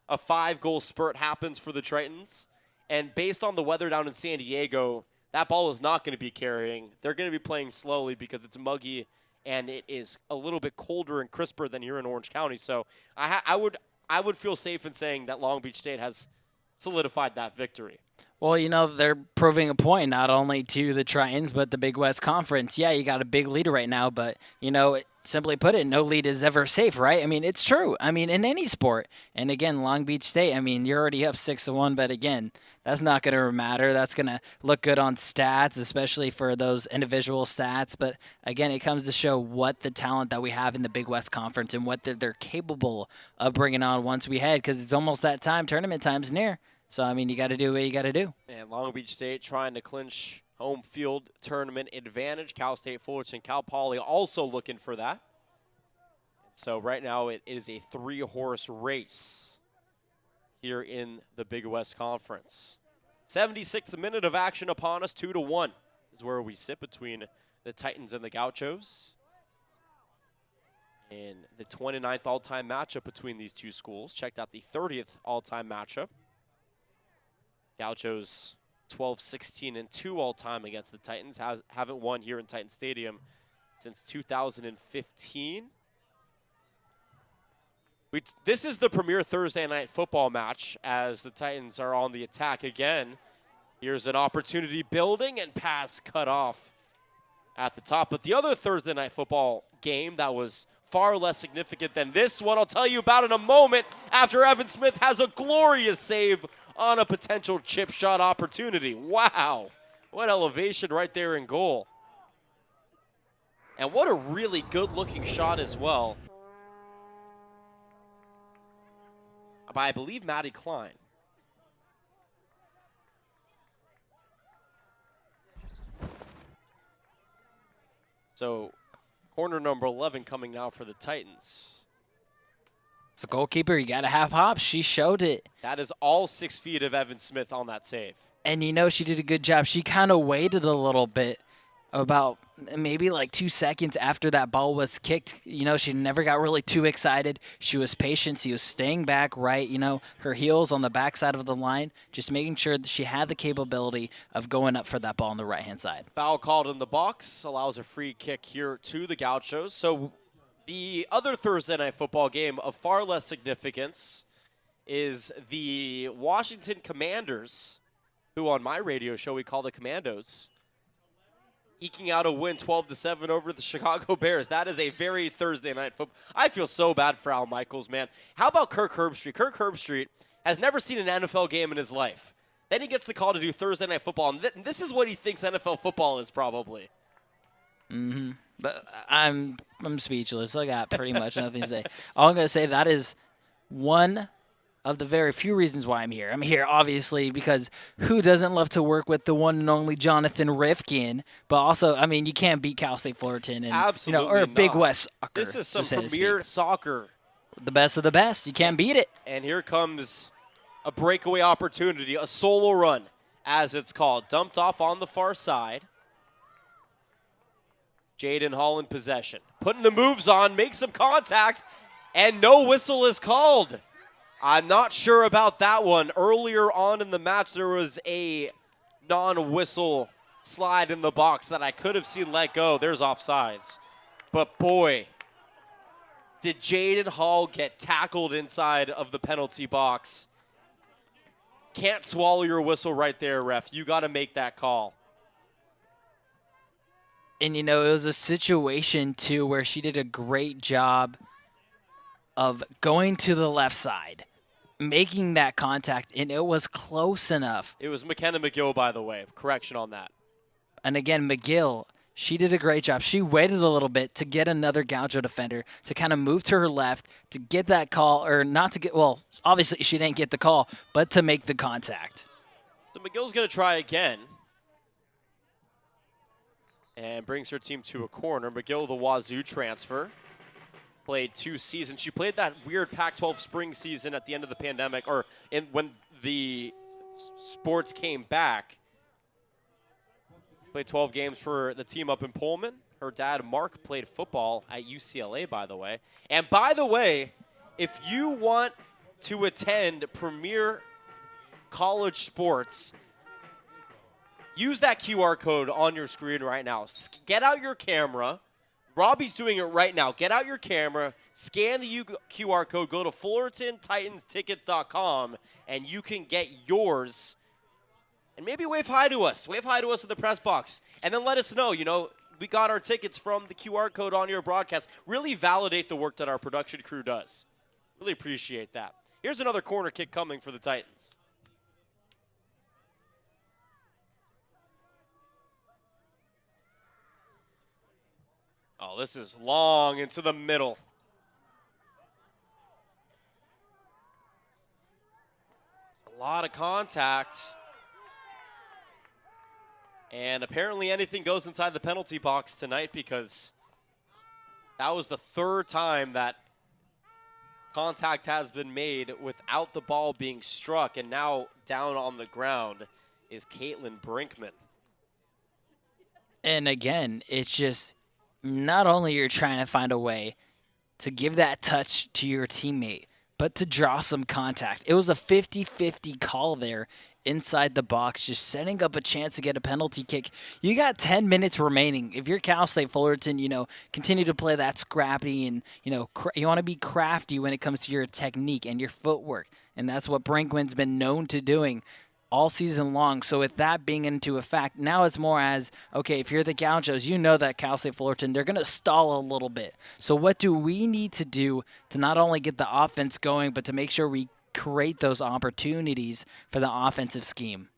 a 5-goal spurt happens for the Tritons. And based on the weather down in San Diego, that ball is not going to be carrying. They're going to be playing slowly because it's muggy and it is a little bit colder and crisper than here in Orange County. So I would feel safe in saying that Long Beach State has solidified that victory. Well, you know, they're proving a point not only to the Tritons, but the Big West Conference. Yeah, you got a big lead right now, but, you know, simply put it, no lead is ever safe, right? I mean, it's true. I mean, in any sport. And, again, Long Beach State, I mean, you're already up 6-1, but, again, that's not going to matter. That's going to look good on stats, especially for those individual stats. But, again, it comes to show what the talent that we have in the Big West Conference and what they're capable of bringing on once we head, because it's almost that time. Tournament time's near. So, I mean, you got to do what you got to do. And Long Beach State trying to clinch home field tournament advantage. Cal State Fullerton, Cal Poly also looking for that. So right now it is a 3-horse race here in the Big West Conference. 76th minute of action upon us, 2-1 is where we sit between the Titans and the Gauchos. In the 29th all-time matchup between these two schools. Checked out the 30th all-time matchup. Gauchos 12-16-2 all-time against the Titans. Haven't won here in Titan Stadium since 2015. This is the premier Thursday night football match as the Titans are on the attack again. Here's an opportunity building and pass cut off at the top. But the other Thursday night football game that was far less significant than this one, I'll tell you about in a moment after Evan Smith has a glorious save on a potential chip shot opportunity. Wow, what elevation right there in goal. And what a really good-looking shot as well by, I believe, Maddie Klein. So, corner number 11 coming now for the Titans. As a goalkeeper, you got to have hops. She showed it. That is all 6 feet of Evan Smith on that save. And, you know, she did a good job. She kind of waited a little bit about maybe like 2 seconds after that ball was kicked. She never got really too excited. She was patient. She was staying back right, her heels on the backside of the line, just making sure that she had the capability of going up for that ball on the right-hand side. Foul called in the box, allows a free kick here to the Gauchos. So the other Thursday night football game of far less significance is the Washington Commanders, who on my radio show we call the Commandos, eking out a win 12-7 over the Chicago Bears. That is a very Thursday night football. I feel so bad for Al Michaels, man. How about Kirk Herbstreit? Kirk Herbstreit has never seen an NFL game in his life. Then he gets the call to do Thursday night football, and this is what he thinks NFL football is probably. Mm-hmm. But I'm speechless. I got pretty much nothing to say. All I'm going to say, that is one of the very few reasons why I'm here. I'm here, obviously, because who doesn't love to work with the one and only Jonathan Rifkin? But also, I mean, you can't beat Cal State Fullerton and Absolutely or not. Big West soccer. This is some so to premier speak. soccer. The best of the best. You can't beat it. And here comes a breakaway opportunity, a solo run, as it's called. Dumped off on the far side. Jaden Hall in possession. Putting the moves on, makes some contact, and no whistle is called. I'm not sure about that one. Earlier on in the match, there was a non-whistle slide in the box that I could have seen let go. There's offsides. But boy, did Jaden Hall get tackled inside of the penalty box. Can't swallow your whistle right there, ref. You got to make that call. And, it was a situation, too, where she did a great job of going to the left side, making that contact, and it was close enough. It was McKenna McGill, by the way. Correction on that. And again, McGill, she did a great job. She waited a little bit to get another Gaucho defender to kind of move to her left to get that call, or not to get, well, obviously she didn't get the call, but to make the contact. So McGill's going to try again. And brings her team to a corner. McGill, the Wazoo transfer. Played 2 seasons. She played that weird Pac-12 spring season at the end of the pandemic, or when the sports came back. Played 12 games for the team up in Pullman. Her dad, Mark, played football at UCLA, by the way. And by the way, if you want to attend premier college sports, use that QR code on your screen right now. Get out your camera. Robbie's doing it right now. Get out your camera, scan the QR code, go to FullertonTitansTickets.com, and you can get yours. And maybe wave hi to us. Wave hi to us in the press box. And then let us know, we got our tickets from the QR code on your broadcast. Really validate the work that our production crew does. Really appreciate that. Here's another corner kick coming for the Titans. Oh, this is long into the middle. A lot of contact. And apparently anything goes inside the penalty box tonight, because that was the 3rd time that contact has been made without the ball being struck. And now down on the ground is Caitlin Brinkman. And again, it's just, not only you're trying to find a way to give that touch to your teammate, but to draw some contact. It was a 50-50 call there inside the box, just setting up a chance to get a penalty kick. You got 10 minutes remaining. If you're Cal State Fullerton, continue to play that scrappy, and, you want to be crafty when it comes to your technique and your footwork. And that's what Brinkman's been known to doing all season long. So with that being into effect, now it's more as, okay, if you're the Gauchos, you know that Cal State Fullerton, they're going to stall a little bit. So what do we need to do to not only get the offense going, but to make sure we create those opportunities for the offensive scheme?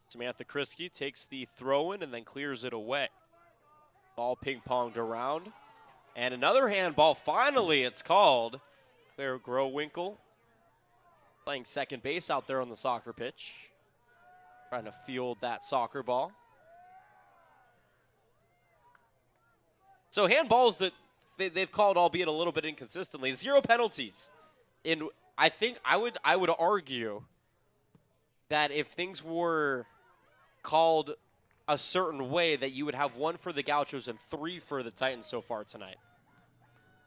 Samantha Kriske takes the throw in and then clears it away. Ball ping-ponged around. And another handball, finally it's called. Claire Growinkle playing second base out there on the soccer pitch. Trying to field that soccer ball. So handballs that they've called, albeit a little bit inconsistently. 0 penalties. And I think I would argue that if things were called a certain way that you would have 1 for the Gauchos and 3 for the Titans so far tonight.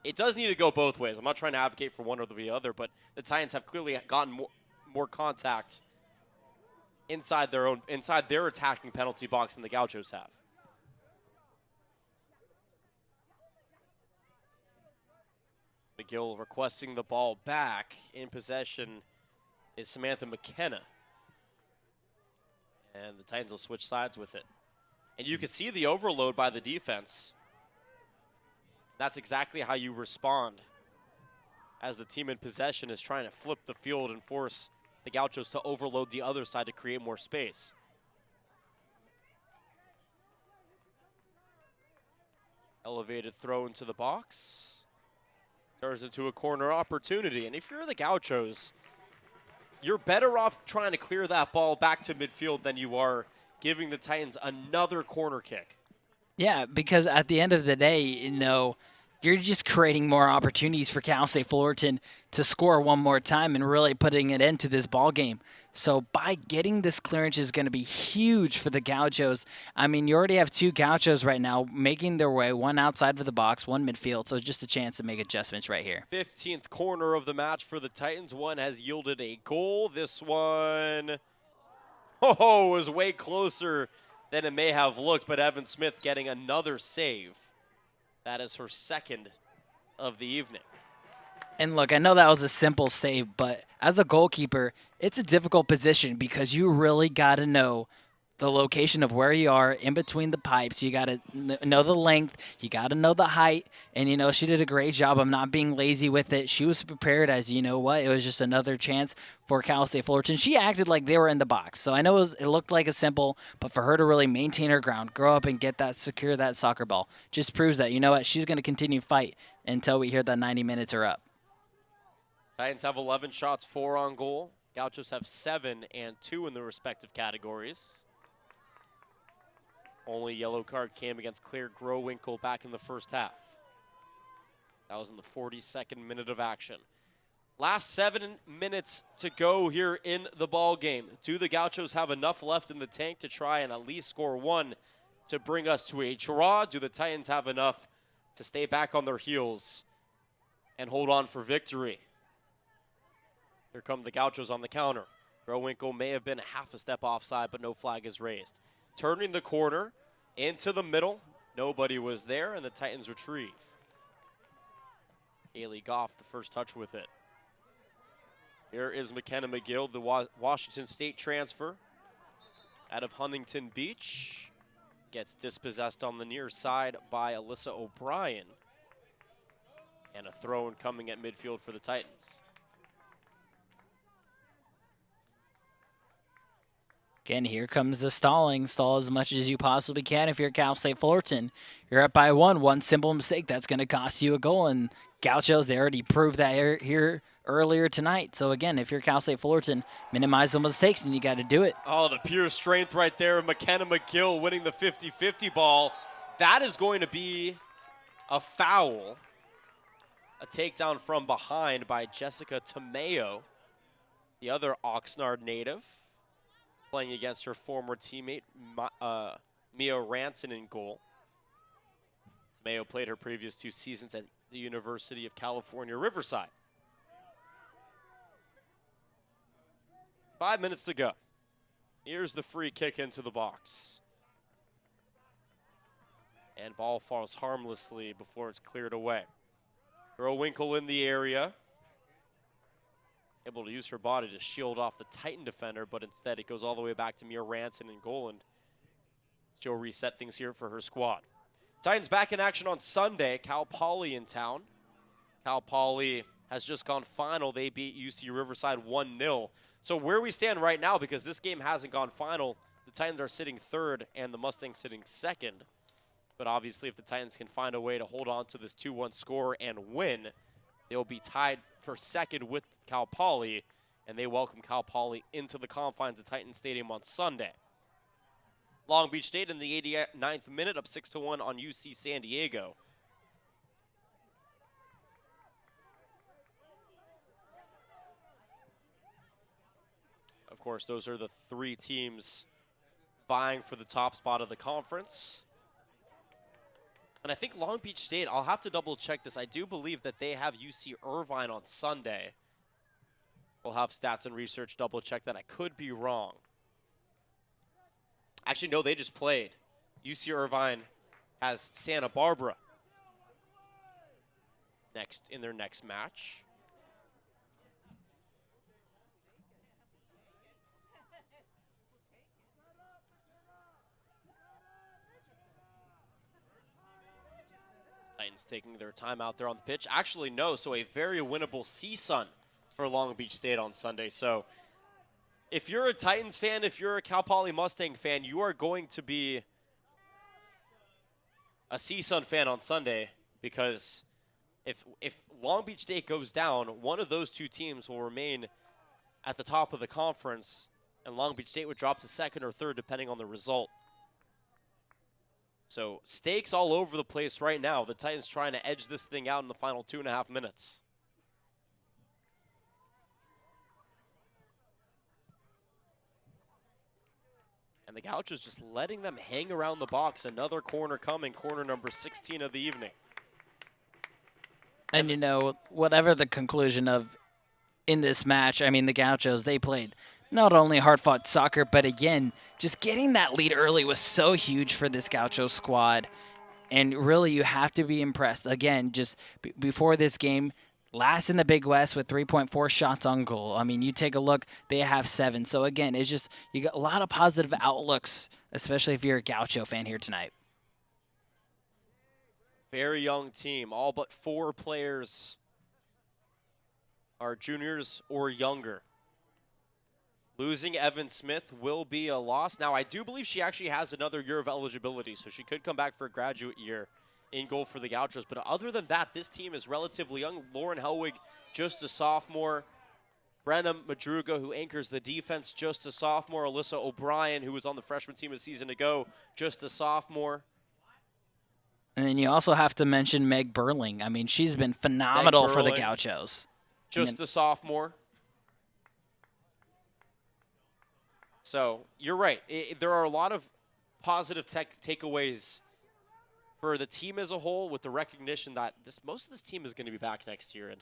It does need to go both ways. I'm not trying to advocate for one or the other, but the Titans have clearly gotten more contact inside their attacking penalty box than the Gauchos have. McGill requesting the ball back. In possession is Samantha McKenna. And the Titans will switch sides with it. And you can see the overload by the defense. That's exactly how you respond as the team in possession is trying to flip the field and force the Gauchos to overload the other side to create more space. Elevated throw into the box. Turns into a corner opportunity. And if you're the Gauchos, you're better off trying to clear that ball back to midfield than you are giving the Titans another corner kick. Yeah, because at the end of the day, you're just creating more opportunities for Cal State Fullerton to score one more time and really putting it into this ball game. So by getting this clearance is going to be huge for the Gauchos. I mean, you already have 2 Gauchos right now making their way, 1 outside of the box, 1 midfield. So it's just a chance to make adjustments right here. 15th corner of the match for the Titans. One has yielded a goal. This one was way closer than it may have looked, but Evan Smith getting another save. That is her 2nd of the evening. And look, I know that was a simple save, but as a goalkeeper, it's a difficult position because you really got to know the location of where you are in between the pipes. You got to know the length. You got to know the height. And, she did a great job of not being lazy with it. She was prepared as, it was just another chance for Cal State Fullerton. She acted like they were in the box. So I know it looked like a simple, but for her to really maintain her ground, grow up and secure that soccer ball, just proves that, she's going to continue to fight until we hear that 90 minutes are up. Titans have 11 shots, 4 on goal. Gauchos have 7 and 2 in the respective categories. Only yellow card came against Claire Growinkle back in the first half. That was in the 42nd minute of action. Last 7 minutes to go here in the ball game. Do the Gauchos have enough left in the tank to try and at least score 1 to bring us to a draw? Do the Titans have enough to stay back on their heels and hold on for victory? Here come the Gauchos on the counter. Growinkle may have been half a step offside, but no flag is raised. Turning the corner into the middle. Nobody was there, and the Titans retrieve. Haley Goff, the first touch with it. Here is McKenna McGill, the Washington State transfer out of Huntington Beach. Gets dispossessed on the near side by Alyssa O'Brien. And a throw-in coming at midfield for the Titans. Again, here comes the stalling. Stall as much as you possibly can if you're Cal State Fullerton. You're up by 1. One simple mistake, that's going to cost you a goal. And Gauchos, they already proved that here earlier tonight. So, again, if you're Cal State Fullerton, minimize the mistakes, and you got to do it. Oh, the pure strength right there. McKenna McGill winning the 50-50 ball. That is going to be a foul. A takedown from behind by Jessica Tomeo, the other Oxnard native, playing against her former teammate, Mia Ranson, in goal. Tomeo played her previous 2 seasons at the University of California, Riverside. 5 minutes to go. Here's the free kick into the box. And ball falls harmlessly before it's cleared away. Growinkle in the area. Able to use her body to shield off the Titan defender, but instead it goes all the way back to Mia Ranson in goal, and she'll reset things here for her squad. Titans back in action on Sunday. Cal Poly in town. Cal Poly has just gone final. They beat UC Riverside 1-0. So where we stand right now, because this game hasn't gone final, the Titans are sitting 3rd and the Mustangs sitting 2nd. But obviously if the Titans can find a way to hold on to this 2-1 score and win, they'll be tied for 2nd with Cal Poly, and they welcome Cal Poly into the confines of Titan Stadium on Sunday. Long Beach State in the 89th minute, up 6-1 on UC San Diego. Of course, those are the 3 teams vying for the top spot of the conference. And I think Long Beach State, I'll have to double check this. I do believe that they have UC Irvine on Sunday. We'll have stats and research double check that. I could be wrong. Actually, no, they just played. UC Irvine has Santa Barbara next in their next match. Titans taking their time out there on the pitch. Actually, no, so a very winnable CSUN for Long Beach State on Sunday. So if you're a Titans fan, if you're a Cal Poly Mustang fan, you are going to be a CSUN fan on Sunday, because if Long Beach State goes down, one of those two teams will remain at the top of the conference, and Long Beach State would drop to second or third depending on the result. So stakes all over the place right now. The Titans trying to edge this thing out in the final 2.5 minutes. And the Gauchos just letting them hang around the box. Another corner coming, corner number 16 of the evening. And, you know, whatever the conclusion of in this match, I mean, the Gauchos, they played not only hard-fought soccer, but again, just getting that lead early was so huge for this Gaucho squad. And really, you have to be impressed. Again, just before this game, last in the Big West with 3.4 shots on goal. I mean, you take a look, they have 7. So again, it's just, you got a lot of positive outlooks, especially if you're a Gaucho fan here tonight. Very young team. All but 4 players are juniors or younger. Losing Evan Smith will be a loss. Now, I do believe she actually has another year of eligibility, so she could come back for a graduate year in goal for the Gauchos. But other than that, this team is relatively young. Lauren Helwig, just a sophomore. Brenna Madruga, who anchors the defense, just a sophomore. Alyssa O'Brien, who was on the freshman team a season ago, just a sophomore. And then you also have to mention Meg Burling. I mean, she's been phenomenal for the Gauchos. Just a sophomore. So you're right. There are a lot of positive takeaways for the team as a whole, with the recognition that most of this team is going to be back next year. And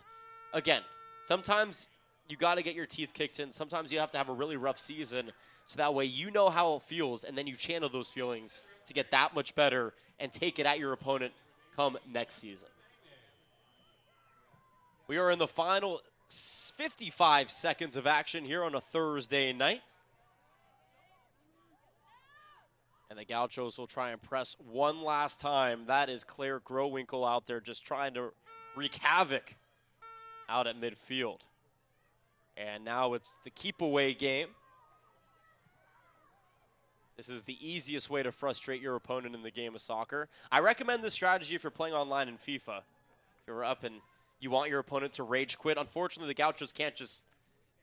again, sometimes you got to get your teeth kicked in. Sometimes you have to have a really rough season, so that way you know how it feels, and then you channel those feelings to get that much better and take it at your opponent come next season. We are in the final 55 seconds of action here on a Thursday night. And the Gauchos will try and press one last time. That is Claire Growinkle out there just trying to wreak havoc out at midfield. And now it's the keep away game. This is the easiest way to frustrate your opponent in the game of soccer. I recommend this strategy if you're playing online in FIFA. If you're up and you want your opponent to rage quit. Unfortunately, the Gauchos can't just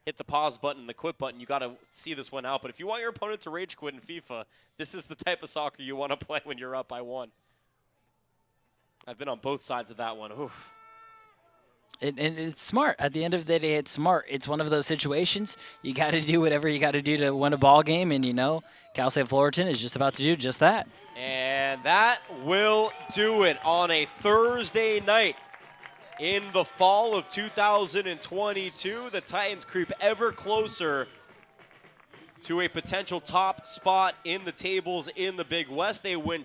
hit the pause button and the quit button. You got to see this one out. But if you want your opponent to rage quit in FIFA, this is the type of soccer you want to play when you're up by 1. I've been on both sides of that one. Oof. And it's smart. At the end of the day, it's smart. It's one of those situations. You got to do whatever you got to do to win a ball game. And, you know, Cal State Fullerton is just about to do just that. And that will do it on a Thursday night. In the fall of 2022, the Titans creep ever closer to a potential top spot in the tables in the Big West. They win